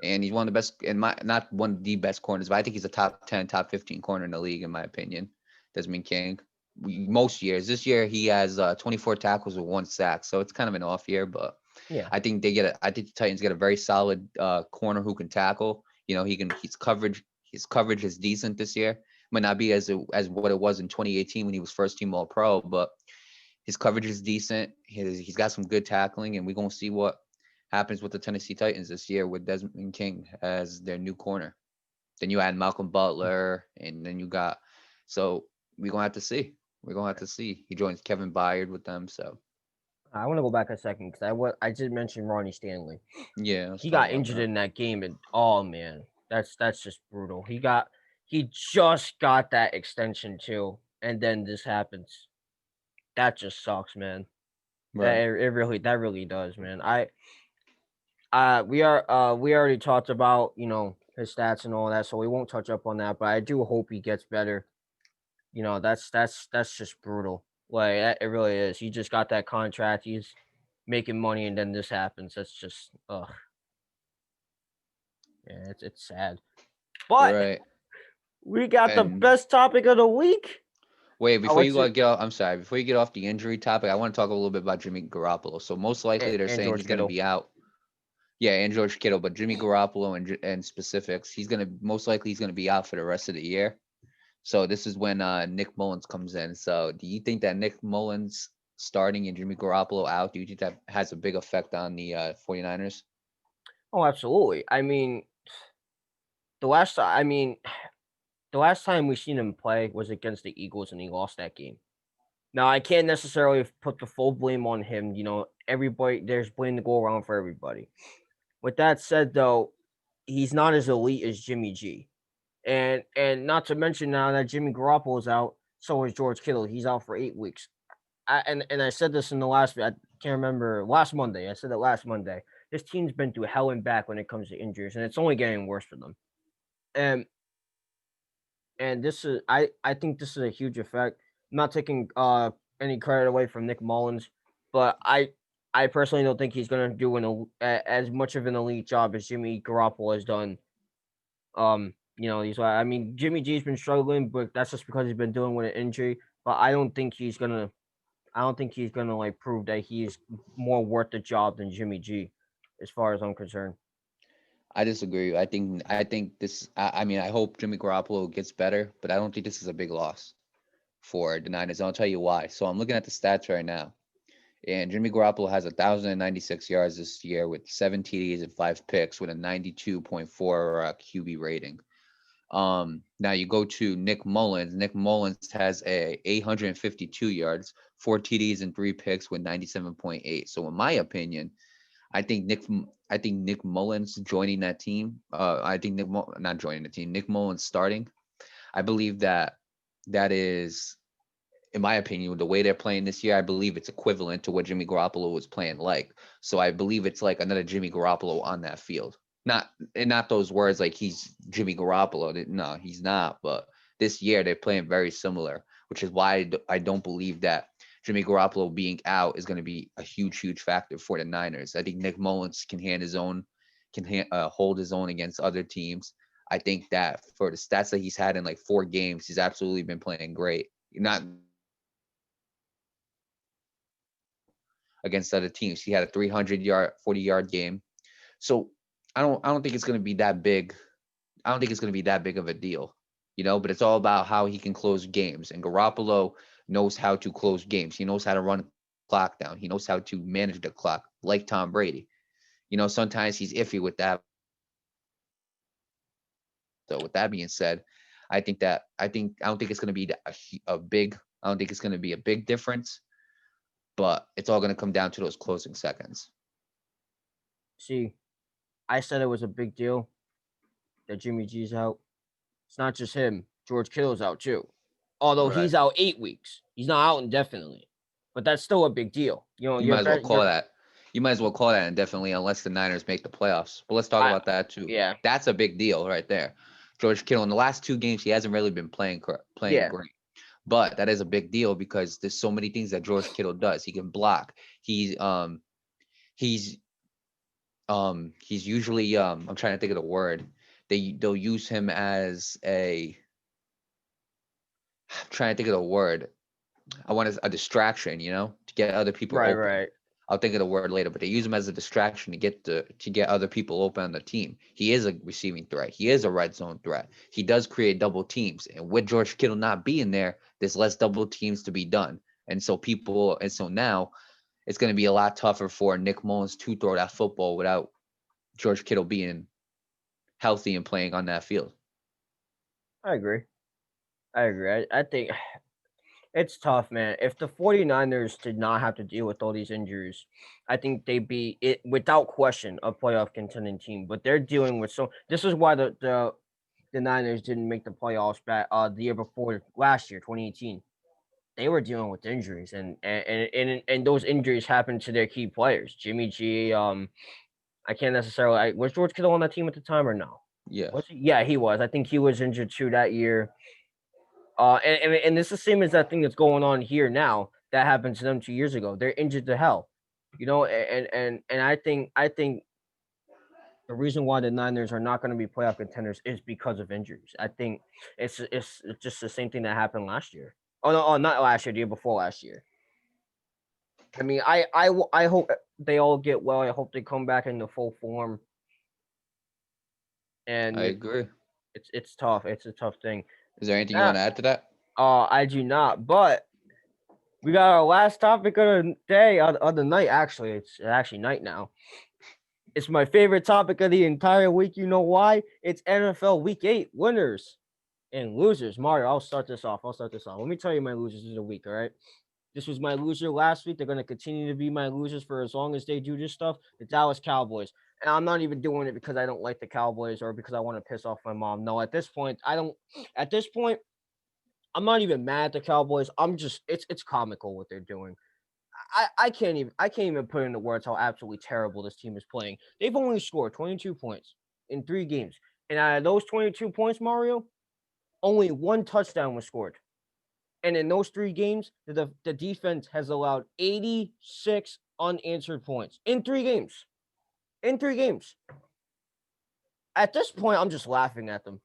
and he's one of the best, in my not one of the best corners, but I think he's a top 10, top 15 corner in the league, in my opinion. Desmond King. Most years. This year he has 24 tackles with 1 sack, so it's kind of an off year, but Yeah. I think the Titans get a very solid corner who can tackle. He can. His coverage is decent this year. Might not be as what it was in 2018 when he was 1st team All Pro, but his coverage is decent. He's got some good tackling, and we're gonna see what happens with the Tennessee Titans this year with Desmond King as their new corner. Then you add Malcolm Butler, and then you got. So we're gonna have to see. We're gonna have to see. He joins Kevin Byard with them. So I want to go back a second because I did mention Ronnie Stanley. yeah, let's He talk got about injured that. in that game, and oh man, that's just brutal. He just got that extension too, and then this happens. That just sucks, man. Right. That really does, man. We already talked about his stats and all that, so we won't touch up on that. But I do hope he gets better. That's just brutal. Like it really is. He just got that contract. He's making money, and then this happens. That's just yeah, it's sad. But Right. we got the And best topic of the week. wait, Oh, before you what's go it? get off, I'm sorry. Before you get off the injury topic, I want to talk a little bit about Jimmy Garoppolo. So most likely they're And saying George he's going to Kittle. be out. Yeah, and George Kittle, but Jimmy Garoppolo and specifics, most likely he's gonna be out for the rest of the year. So this is when Nick Mullins comes in. So do you think that Nick Mullins starting and Jimmy Garoppolo out, do you think that has a big effect on the 49ers? Oh, absolutely. The last time, I mean, the last time we seen him play was against the Eagles, and he lost that game. Now, I can't necessarily put the full blame on him. Everybody there's blame to go around for everybody. With that said, though, he's not as elite as Jimmy G. And not to mention now that Jimmy Garoppolo is out, so is George Kittle. He's out for 8 weeks. And I said this in the I can't remember last Monday. I said it last Monday. This team's been through hell and back when it comes to injuries, and it's only getting worse for them. And and this is I think this is a huge effect. I'm not taking any credit away from Nick Mullins, but I personally don't think he's gonna do as much of an elite job as Jimmy Garoppolo has done. He's I mean Jimmy G's been struggling, but that's just because he's been dealing with an injury. But I don't think he's gonna like prove that he's more worth the job than Jimmy G, as far as I'm concerned. I disagree. I think this. I mean, I hope Jimmy Garoppolo gets better, but I don't think this is a big loss for the Niners. I'll tell you why. So I'm looking at the stats right now, and Jimmy Garoppolo has 1,096 yards this year with 7 TDs and 5 picks with a 92.4 QB rating. Now you go to Nick Mullins. Nick Mullins has a 852 yards, 4 TDs and 3 picks with 97.8. So in my opinion, I think Nick Mullins joining that team. I think not joining the team. Nick Mullins starting. I believe that is, in my opinion, the way they're playing this year. I believe it's equivalent to what Jimmy Garoppolo was playing like. So I believe it's like another Jimmy Garoppolo on that field. Not those words like he's Jimmy Garoppolo. No, he's not. But this year they're playing very similar, which is why I don't believe that Jimmy Garoppolo being out is going to be a huge factor for the Niners. I think Nick Mullins can hold his own against other teams. I think that for the stats that he's had in like 4 games, he's absolutely been playing great. Not against other teams. He had a 300-yard, 40-yard game. So I don't think it's going to be that big. I don't think it's going to be that big of a deal, but it's all about how he can close games. And Garoppolo knows how to close games. He knows how to run clock down. He knows how to manage the clock like Tom Brady. Sometimes he's iffy with that. So with that being said, I don't think it's going to be a big. I don't think it's going to be a big difference, but it's all going to come down to those closing seconds. See, I said it was a big deal that Jimmy G's out. It's not just him. George Kittle's out too. Although Right. he's out 8 weeks. He's not out indefinitely. But that's still a big deal. You might as well call that. You might as well call that indefinitely unless the Niners make the playoffs. But let's talk I about that too. yeah. That's a big deal right there. George Kittle in the last 2 games, he hasn't really been playing Yeah. great. But that is a big deal because there's so many things that George Kittle does. He can block. He's usually I'm trying to think of the word. They'll use him as I'm trying to think of the word. I want a distraction, to get other people Right, open. right. I'll think of the word later, but they use him as a distraction to get other people open on the team. He is a receiving threat. He is a red zone threat. He does create double teams, and with George Kittle not being there, there's less double teams to be done. And so now it's going to be a lot tougher for Nick Mullins to throw that football without George Kittle being healthy and playing on that field. I agree. I think it's tough, man. If the 49ers did not have to deal with all these injuries, I think they'd be it without question a playoff contending team. But they're dealing with this is why the Niners didn't make the playoffs back the year before last year, 2018. They were dealing with injuries and those injuries happened to their key players. Jimmy G, I can't necessarily was George Kittle on that team at the time or no? Yeah. Was he? Yeah, he was. I think he was injured too that year. And it's the same as that thing that's going on here now that happened to them 2 years ago. They're injured to hell, and I think the reason why the Niners are not going to be playoff contenders is because of injuries. I think it's just the same thing that happened last year. Oh no, not last year, the year before last year. I mean, I hope they all get well. I hope they come back into full form. I And agree. it's tough. It's a tough thing. Is there anything you Now, want to add to that? I do not. But we got our last topic of the day, of the night. Actually, it's actually night now. It's my favorite topic of the entire week. You know why? It's NFL Week 8 winners and losers. Mario, I'll start this off. Let me tell you my losers of the week, all right? This was my loser last week. They're going to continue to be my losers for as long as they do this stuff. The Dallas Cowboys. And I'm not even doing it because I don't like the Cowboys or because I want to piss off my mom. No, at this point, I'm not even mad at the Cowboys. I'm just it's comical what they're doing. I can't even put into words how absolutely terrible this team is playing. They've only scored 22 points in 3 games. And out of those 22 points, Mario, only one touchdown was scored. And in those 3 games, the defense has allowed 86 unanswered points in 3 games. In 3 games. At this point, I'm just laughing at them.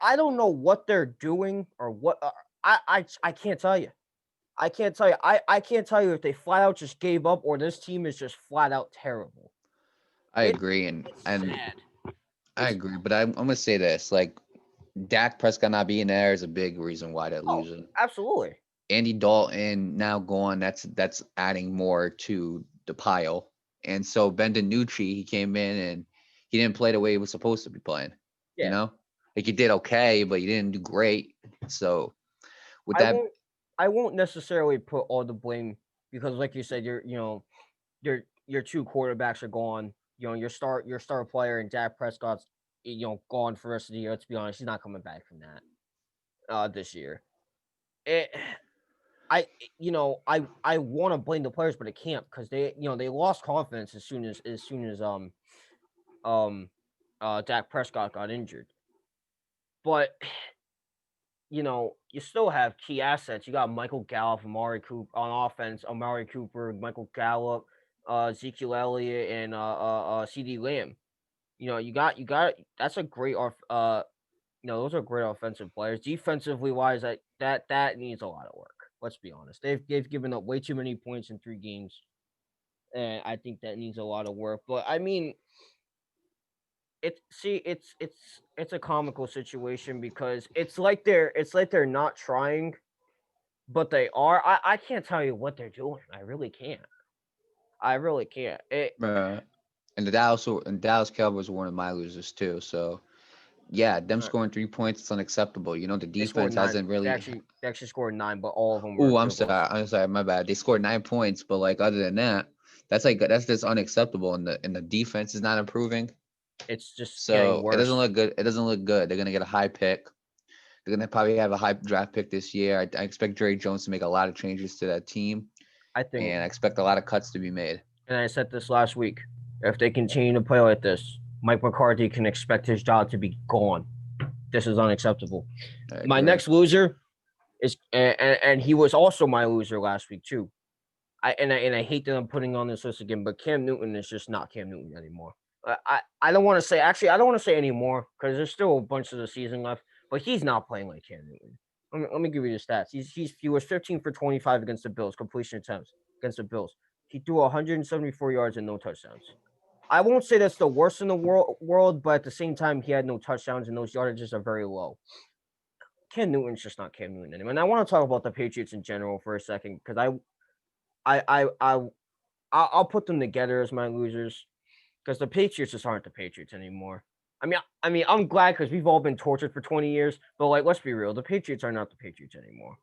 I don't know what they're doing or what. I can't tell you. I can't tell you. I can't tell you if they flat out just gave up or this team is just flat out terrible. I agree, and It's and sad. I agree, but I'm gonna say this: like Dak Prescott not being there is a big reason why they're Oh, losing. absolutely. Andy Dalton now gone. That's adding more to the pile. And so Ben DiNucci, he came in and he didn't play the way he was supposed to be playing. You Yeah. know, like he did okay, but he didn't do great. So with I that, won't I won't necessarily put all the blame because like you said, your 2 quarterbacks are gone. Your star player and Dak Prescott's gone for the rest of the year. Let's be honest, he's not coming back from that this year. It, I want to blame the players, but I can't because they lost confidence as soon as Dak Prescott got injured. But you still have key assets. You got Michael Gallup, Amari Cooper on offense, Amari Cooper, Michael Gallup, Ezekiel Elliott, and CD Lamb. You got that's a great those are great offensive players. Defensively wise, that needs a lot of work. Let's be honest. They've given up way too many points in 3 games, and I think that needs a lot of work. But I mean, it's a comical situation because it's like they're not trying, but they are. I can't tell you what they're doing. I really can't. I really can't. and the Dallas Cowboys were one of my losers too. So yeah, them Uh, scoring 3 points is unacceptable. You know, the they scored defense 9. hasn't They really. actually they actually scored 9, but all of them were Oh, I'm field sorry. goals. I'm sorry. My bad. They scored 9 points, but like other than that, that's just unacceptable. And the defense is not improving. It's just getting So it doesn't worse. look good. It doesn't look good. They're gonna get a high pick. They're gonna probably have a high draft pick this year. I expect Jerry Jones to make a lot of changes to that team, I think, and I expect a lot of cuts to be made. and I said this last week. If they continue to play like this, Mike McCarthy can expect his job to be gone. This is unacceptable. I My agree. next loser is, and he was also my loser last week too. I hate that I'm putting on this list again, but Cam Newton is just not Cam Newton anymore. I don't want to say I don't want to say anymore because there's still a bunch of the season left, but he's not playing like Cam Newton. Let me give you the stats. He was 15 for 25 against the Bills, completion attempts against the Bills. He threw 174 yards and no touchdowns. I won't say that's the worst in the world, but at the same time, he had no touchdowns and those yardages are very low. Cam Newton's just not Cam Newton anymore. And I want to talk about the Patriots in general for a second because I'll put them together as my losers because the Patriots just aren't the Patriots anymore. I mean, I'm glad because we've all been tortured for 20 years, but like, let's be real, the Patriots are not the Patriots anymore.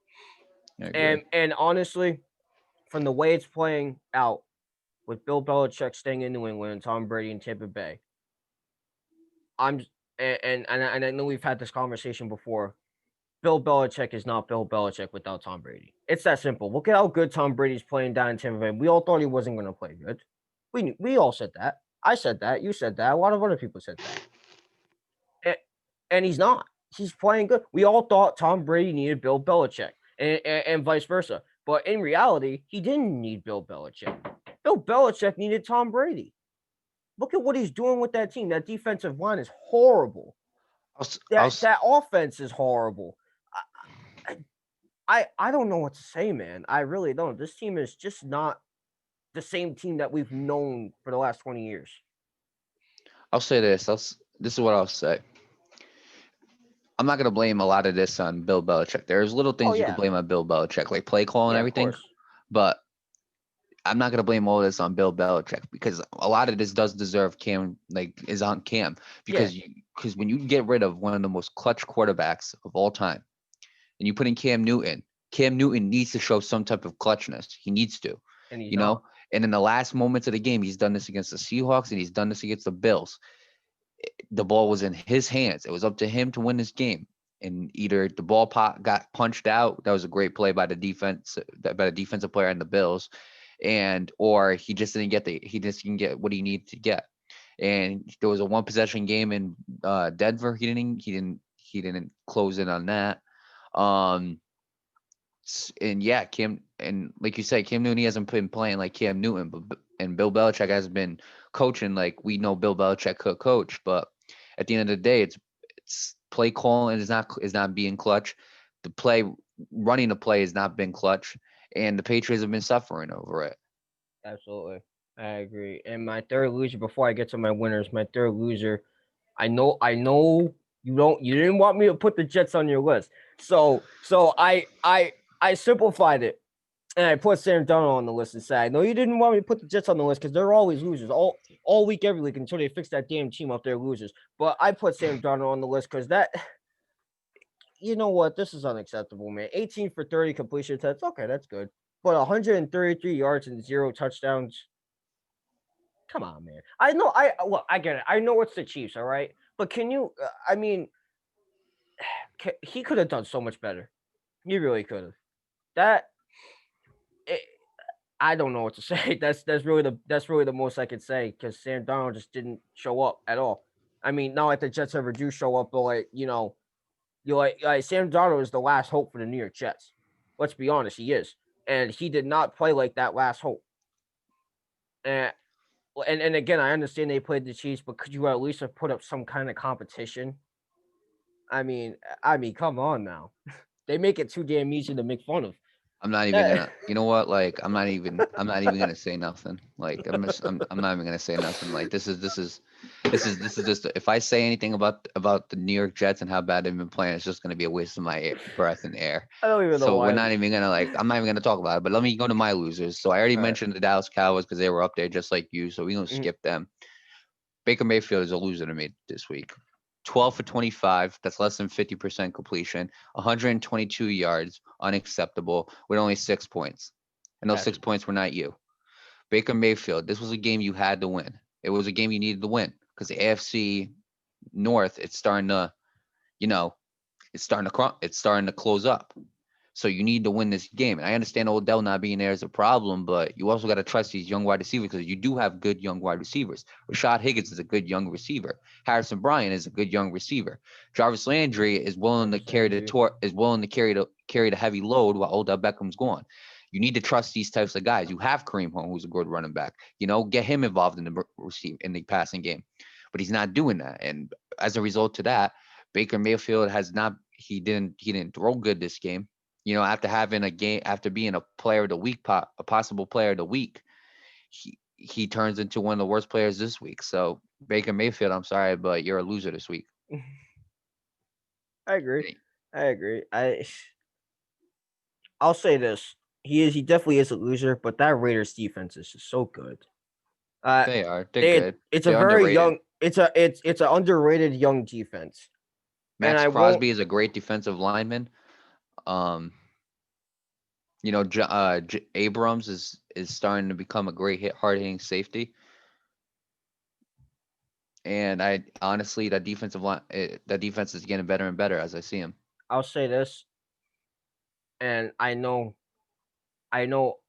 I agree. And honestly, from the way it's playing out with Bill Belichick staying in New England and Tom Brady in Tampa Bay, I'm and I know we've had this conversation before. Bill Belichick is not Bill Belichick without Tom Brady. It's that simple. Look at how good Tom Brady's playing down in Tampa Bay. We all thought he wasn't going to play good. We all said that. I said that. You said that. A lot of other people said that. And he's not. He's playing good. We all thought Tom Brady needed Bill Belichick and vice versa. But in reality, he didn't need Bill Belichick. Bill Belichick needed Tom Brady. Look at what he's doing with that team. That defensive line is horrible. That offense is horrible. I don't know what to say, man. I really don't. This team is just not the same team that we've known for the last 20 years. I'll say this. This is what I'll say. I'm not gonna blame a lot of this on Bill Belichick. There's little things you can blame on Bill Belichick, like play call and Yeah, of everything. course. But I'm not gonna blame all this on Bill Belichick because a lot of this does deserve Cam, like is on Cam because when you get rid of one of the most clutch quarterbacks of all time and you put in Cam Newton needs to show some type of clutchness. He needs to, And he's you not. know. And in the last moments of the game, he's done this against the Seahawks and he's done this against the Bills. The ball was in his hands. It was up to him to win this game. And either the ball got punched out. That was a great play by the defensive player in the Bills, or he just didn't get what he needed to get. And there was a one possession game in Denver. He he didn't close in on that. Um, and yeah, Cam, and like you said, Cam Newton, he hasn't been playing like Cam Newton, but and Bill Belichick has been coaching like we know Bill Belichick could coach. But at the end of the day, it's play calling is not being clutch. The play running the play has not been clutch, and the Patriots have been suffering over it. Absolutely. I agree. And my third loser, before I get to my winners, my third loser, I know you didn't want me to put the Jets on your list. So I simplified it and I put Sam Darnold on the list and said, I know you didn't want me to put the Jets on the list because they're always losers. All week, every week until they fix that damn team up, they're losers. But I put Sam Darnold on the list because that you know what? This is unacceptable, man. 18 for 30 completion attempts. Okay, that's good. But 133 yards and 0 touchdowns. Come on, man. I get it. I know it's the Chiefs, all right. But can you? I mean, he could have done so much better. He really could have. That it, I don't know what to say. That's really the most I could say because Sam Darnold just didn't show up at all. I mean, not like the Jets ever do show up, but like like Sam Darnold is the last hope for the New York Jets. Let's be honest, he is, and he did not play like that last hope. And and again, I understand they played the Chiefs, but could you at least have put up some kind of competition? I mean, come on now. They make it too damn easy to make fun of. I'm not even That- gonna. You know what? Like, I'm not even gonna say nothing. Like, I'm not even gonna say nothing. Like, this is just. If I say anything about the New York Jets and how bad they've been playing, it's just gonna be a waste of my breath and air. I don't even know So we're why. not even gonna I'm not even gonna talk about it. But let me go to my losers. So I already All right. mentioned the Dallas Cowboys because they were up there just like you. So we're gonna Mhm. skip them. Baker Mayfield is a loser to me this week. 12 for 25. That's less than 50% completion. 122 yards. Unacceptable with only 6 points. And those six Patrick. points were not you. Baker Mayfield, this was a game you had to win. It was a game you needed to win because the AFC North, it's starting to, you know, it's starting to close up. So you need to win this game. And I understand Odell not being there is a problem, but you also got to trust these young wide receivers because you do have good young wide receivers. Rashad Higgins is a good young receiver. Harrison Bryant is a good young receiver. Jarvis Landry is willing to Jarvis carry the Landry. tor- is willing to carry the heavy load while Odell Beckham's gone. You need to trust these types of guys. You have Kareem Hunt, who's a good running back. Get him involved in the passing game, but he's not doing that. And as a result to that, Baker Mayfield has not. He didn't throw good this game. After having a game, after being a player of the week, a possible player of the week, he turns into one of the worst players this week. So Baker Mayfield, I'm sorry, but you're a loser this week. I agree. I agree. I'll say this. He definitely is a loser, but that Raiders defense is just so good. Uh They are. They're it good. it's a They're very underrated. young it's an underrated young defense. And Max I won't Crosby is a great defensive lineman. Um, Abrams is starting to become a great hard hitting safety. And I honestly, that defense is getting better and better as I see him. I'll say this, and I know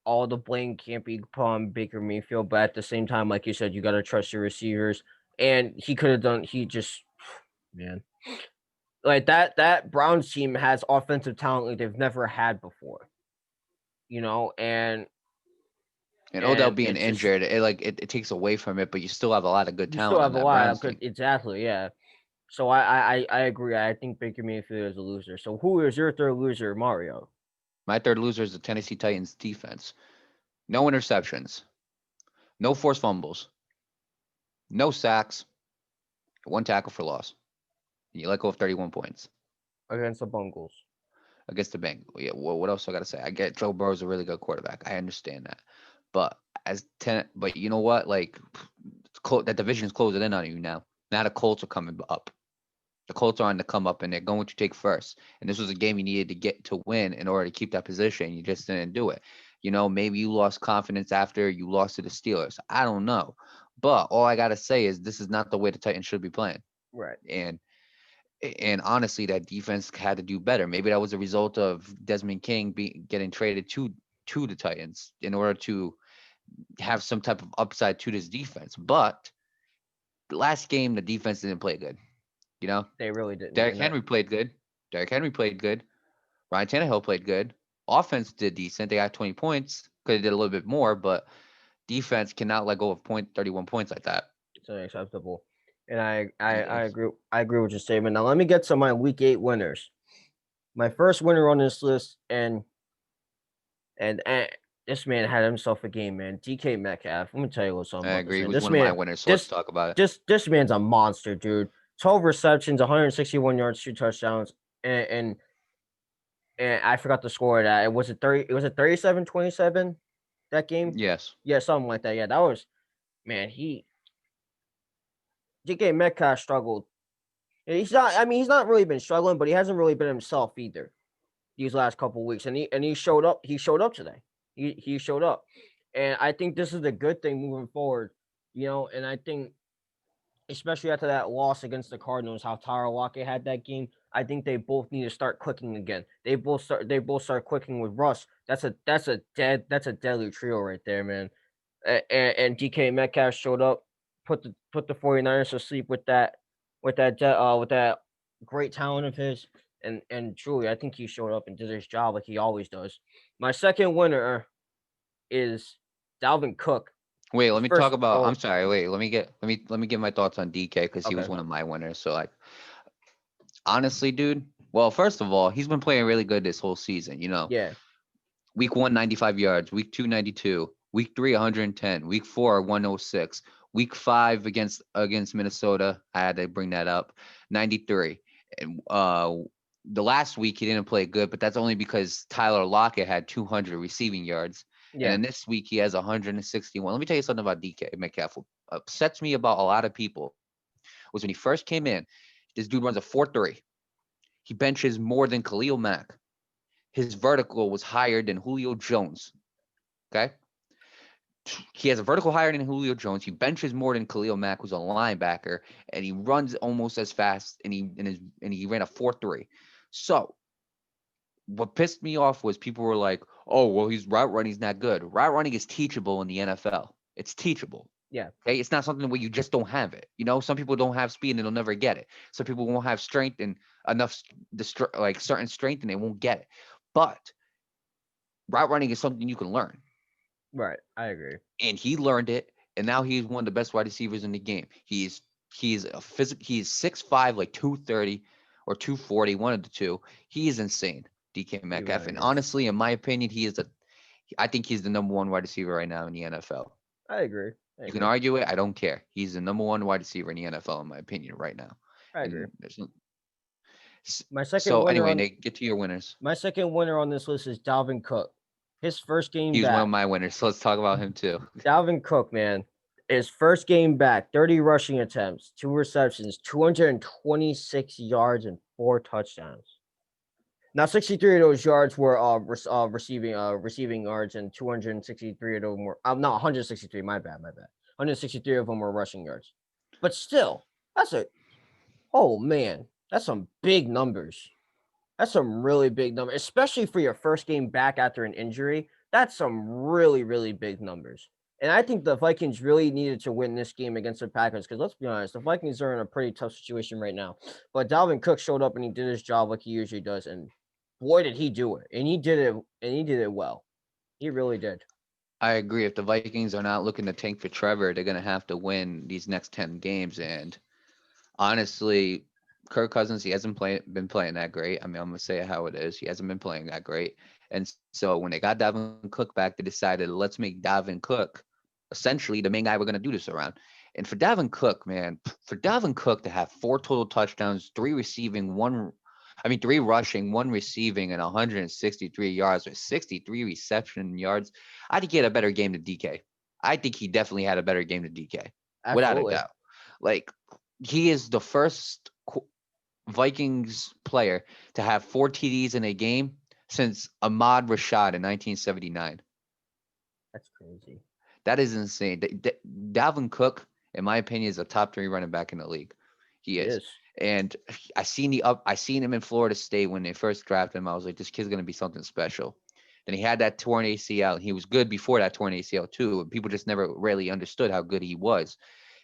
all the blame can't be put on Baker Mayfield, but at the same time, like you said, you gotta trust your receivers. And he just man. Like that Browns team has offensive talent like they've never had before. And And Odell and being it's just injured, it takes away from it, but you still have a lot of good you still talent on have a that lot Browns of good team. exactly, yeah. So I agree. I think Baker Mayfield is a loser. So who is your third loser, Mario? My third loser is the Tennessee Titans defense. No interceptions, no forced fumbles, no sacks, one tackle for loss. And you let go of 31 points Against the Bungles. against the Bengals. Yeah, well, what else I got to say? I get Joe Burrow's a really good quarterback. I understand that. But but you know what? Like that division is closing in on you now. Now the Colts are coming up. The Colts are on the come up, and they're going to take first. And this was a game you needed to get to win in order to keep that position. You just didn't do it. Maybe you lost confidence after you lost to the Steelers. I don't know. But all I gotta say is this is not the way the Titans should be playing. Right. And and honestly, that defense had to do better. Maybe that was a result of Desmond King getting traded to the Titans in order to have some type of upside to this defense. But the last game, the defense didn't play good. You know, They really didn't. Derrick And that Henry played good. Derrick Henry played good. Ryan Tannehill played good. Offense did decent. They got 20 points. Could have did a little bit more, but defense cannot let go of 31 points like that. it's unacceptable. And I Yes. agree. I agree with your statement. Now let me get to my week 8 winners. My first winner on this list, and this man had himself a game, man. DK Metcalf. Let me tell you a little I something about this agree. man. Who's This one of my man, winners? So let's this talk about it. this man's a monster, dude. 12 receptions, 161 yards, 2 touchdowns, and I forgot the score of that. It was 30. It was a 37-27 that game. Yes. Yeah, something like that. Yeah, that was man. He DK Metcalf struggled. And he's not. I mean, he's not really been struggling, but he hasn't really been himself either these last couple of weeks. And he showed up. He showed up today. He showed up, and I think this is a good thing moving forward. And I think especially after that loss against the Cardinals, how Tyler Lockett had that game. I think they both need to start clicking again. They both start clicking with Russ. That's a deadly trio right there, man. And DK Metcalf showed up, put the 49ers to sleep with that great talent of his. And truly, I think he showed up and did his job like he always does. My second winner is Dalvin Cook. Wait, let me talk First, about. I'm oh, sorry. Wait, let me get my thoughts on DK because he was okay, one of my winners. So like, honestly, dude. Well, first of all, he's been playing really good this whole season. yeah, Week 1, 95 yards. Week 2, 92. Week 3, 110. Week 4, 106. Week 5 against Minnesota. I had to bring that up. 93. And the last week he didn't play good, but that's only because Tyler Lockett had 200 receiving yards. And yeah, then this week he has 161. Let me tell you something about DK Metcalf. What upsets me about a lot of people was when he first came in, this dude runs a 4.3. He benches more than Khalil Mack. His vertical was higher than Julio Jones. Okay. He has a vertical higher than Julio Jones. He benches more than Khalil Mack, who's a linebacker, and he runs almost as fast. And he ran a 4.3. So what pissed me off was people were like, "Oh, well, he's route running's not good." Route running is teachable in the NFL. It's teachable. yeah. Okay, it's not something where you just don't have it. Some people don't have speed and they'll never get it. Some people won't have strength and enough, like certain strength, and they won't get it. But route running is something you can learn, Right, I agree. and he learned it, and now he's one of the best wide receivers in the game. He's a He's 6'5", like 230 or 240, one of the two. He is insane, DK He Metcalf, really and is. honestly, in my opinion, I think he's the number one wide receiver right now in the NFL. I agree. I You can agree. argue it. I don't care. He's the number one wide receiver in the NFL, in my opinion, right now. I agree. And My second so winner anyway, on Nate, get to your winners. my second winner on this list is Dalvin Cook. His first game He was one of back. my winners, so let's talk about him too. Dalvin Cook, man. His first game back, 30 rushing attempts, 2 receptions, 226 yards, and 4 touchdowns. Now, 63 of those yards were receiving yards, and 263 of them were not 163. My bad. 163 of them were rushing yards. But still, oh man, that's some big numbers. That's some really big numbers, especially for your first game back after an injury. That's some really, really big numbers. And I think the Vikings really needed to win this game against the Packers because let's be honest, the Vikings are in a pretty tough situation right now. But Dalvin Cook showed up and he did his job like he usually does, and boy did he do it. And he did it, and he did it well. He really did. I agree. If the Vikings are not looking to tank for Trevor, they're gonna have to win these next 10 games. And honestly, Kirk Cousins, he hasn't been playing that great. I mean, I'm gonna say it how it is. He hasn't been playing that great. And so when they got Dalvin Cook back, they decided let's make Dalvin Cook essentially the main guy we're gonna do this around. And for Dalvin Cook, man, for Dalvin Cook to have 4 total touchdowns, 3 receiving, three rushing, 1 receiving, and 163 yards with 63 reception yards, I think he had a better game than DK. I think he definitely had a better game than DK, without a Absolutely. doubt. Like he is the first Vikings player to have 4 TDs in a game since Ahmad Rashad in 1979. That's crazy. That is insane. Dalvin Cook, in my opinion, is a top 3 running back in the league. He He is. is. And I seen him in Florida State when they first drafted him. I was like, this kid's gonna be something special. Then he had that torn ACL. He was good before that torn ACL too. And people just never really understood how good he was.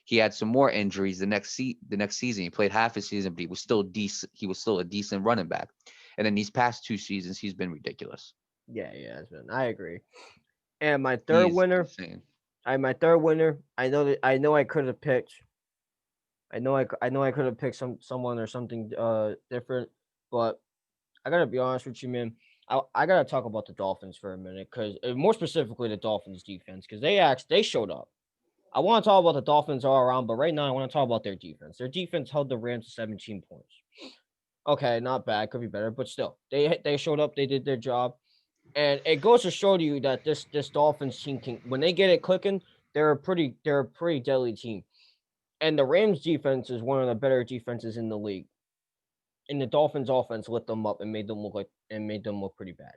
He had some more injuries the next season. He played half a season, but he was still decent. He was still a decent running back. And then these past 2 seasons, he's been ridiculous. Yeah, it's been. I agree. And my third He's winner, insane. my third winner. I know I could have picked. I know I could have picked someone or something different, but I gotta be honest with you, man. I gotta talk about the Dolphins for a minute, because more specifically the Dolphins defense, because they showed up. I want to talk about the Dolphins all around, but right now I want to talk about their defense. Their defense held the Rams to 17 points. Okay, not bad, could be better, but still, they showed up, they did their job, and it goes to show you that this Dolphins team can, when they get it clicking, they're a pretty deadly team. And the Rams defense is one of the better defenses in the league. And the Dolphins offense lit them up and made them look pretty bad.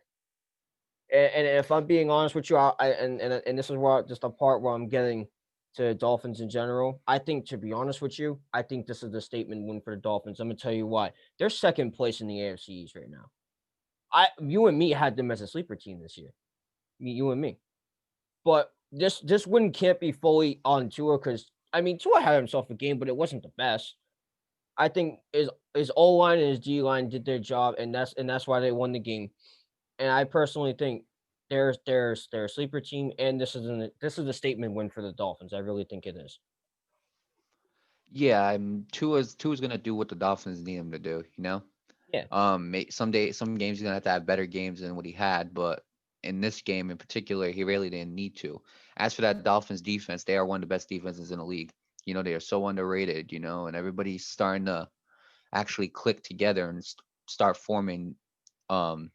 And if I'm being honest with you, and this is where just the part where I'm getting to Dolphins in general. I think, to be honest with you, I think this is the statement win for the Dolphins. I'm gonna tell you why. They're second place in the AFC East right now. You and me had them as a sleeper team this year. You and me. But this win can't be fully on Tua, because I mean Tua had himself a game, but it wasn't the best. I think his O line and his D line did their job, and that's why they won the game. And I personally think they're a sleeper team, and this is a statement win for the Dolphins. I really think it is. Yeah, Tua's gonna do what the Dolphins need him to do. Yeah, Someday, some games he's gonna have to have better games than what he had, but in this game in particular, he really didn't need to. As for that Dolphins defense, they are one of the best defenses in the league. They are so underrated. And everybody's starting to actually click together and start forming um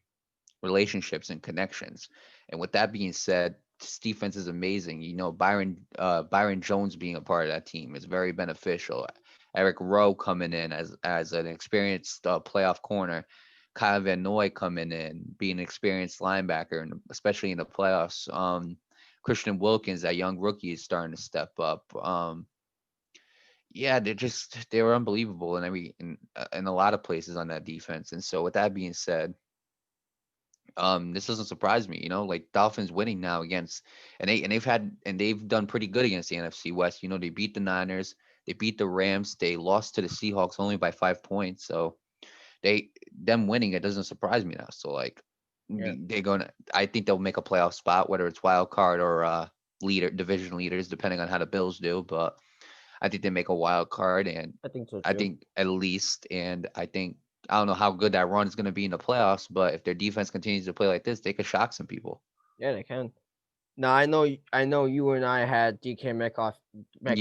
relationships and connections. And with that being said, this defense is amazing. Byron Jones being a part of that team is very beneficial. Eric Rowe coming in as an experienced playoff corner. Kyle Van Noy coming in, being an experienced linebacker, and especially in the playoffs. Christian Wilkins, that young rookie, is starting to step up. Yeah, they were unbelievable in a lot of places on that defense. And so with that being said, this doesn't surprise me, like Dolphins winning now against, and they've done pretty good against the NFC West. They beat the Niners, they beat the Rams, they lost to the Seahawks only by 5 points. So them winning, it doesn't surprise me now. So like yeah, I think they'll make a playoff spot, whether it's wild card or division leaders, depending on how the Bills do. But I think they make a wild card, and I think so I too. think at least, and I don't know how good that run is going to be in the playoffs, but if their defense continues to play like this, they could shock some people. Yeah, they can. Now I know you and I had DK Yeah, Metcalf and but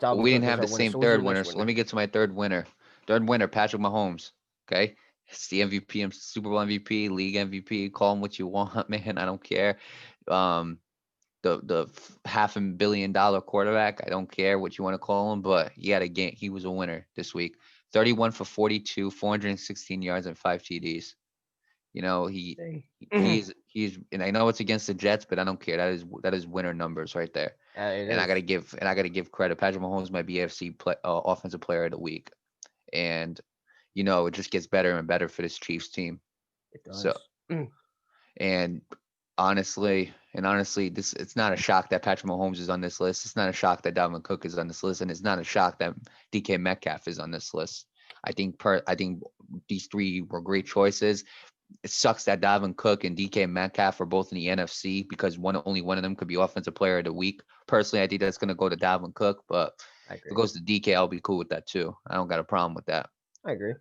Dalvin we didn't Cook as have our the winners. same So who's your third next winner. So let winner? me get to my third winner. Third winner, Patrick Mahomes. Okay, it's the MVP, Super Bowl MVP, league MVP. Call him what you want, man. I don't care. Um, the $500 million quarterback. I don't care what you want to call him, but he had a game. He was a winner this week. 31 for 42, 416 yards and 5 TDs. You know, Dang. he's and I know it's against the Jets, but I don't care. That is winner numbers right there. It And I gotta is. give credit. Patrick Mahomes might be offensive player of the week, and it just gets better and better for this Chiefs team. It So does. and honestly, this it's not a shock that Patrick Mahomes is on this list. It's not a shock that Dalvin Cook is on this list, and it's not a shock that DK Metcalf is on this list. I think these three were great choices. It sucks that Dalvin Cook and DK Metcalf are both in the NFC because only one of them could be offensive player of the week. Personally, I think that's going to go to Dalvin Cook, but I if it agree. goes to DK, I'll be cool with that too. I don't got a problem with that. I agree.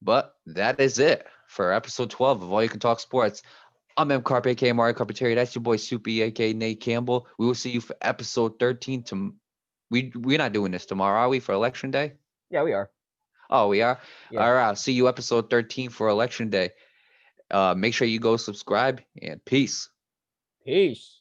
But that is it for episode 12 of All You Can Talk Sports. I'm M-Carp, aka Mario Carpeteri. That's your boy Soupy, aka Nate Campbell. We will see you for episode 13. We're not doing this tomorrow, are we, for election day? Yeah, we are. Oh, we are? Yeah. All right, I'll see you episode 13 for election day. Make sure you go subscribe and peace. Peace.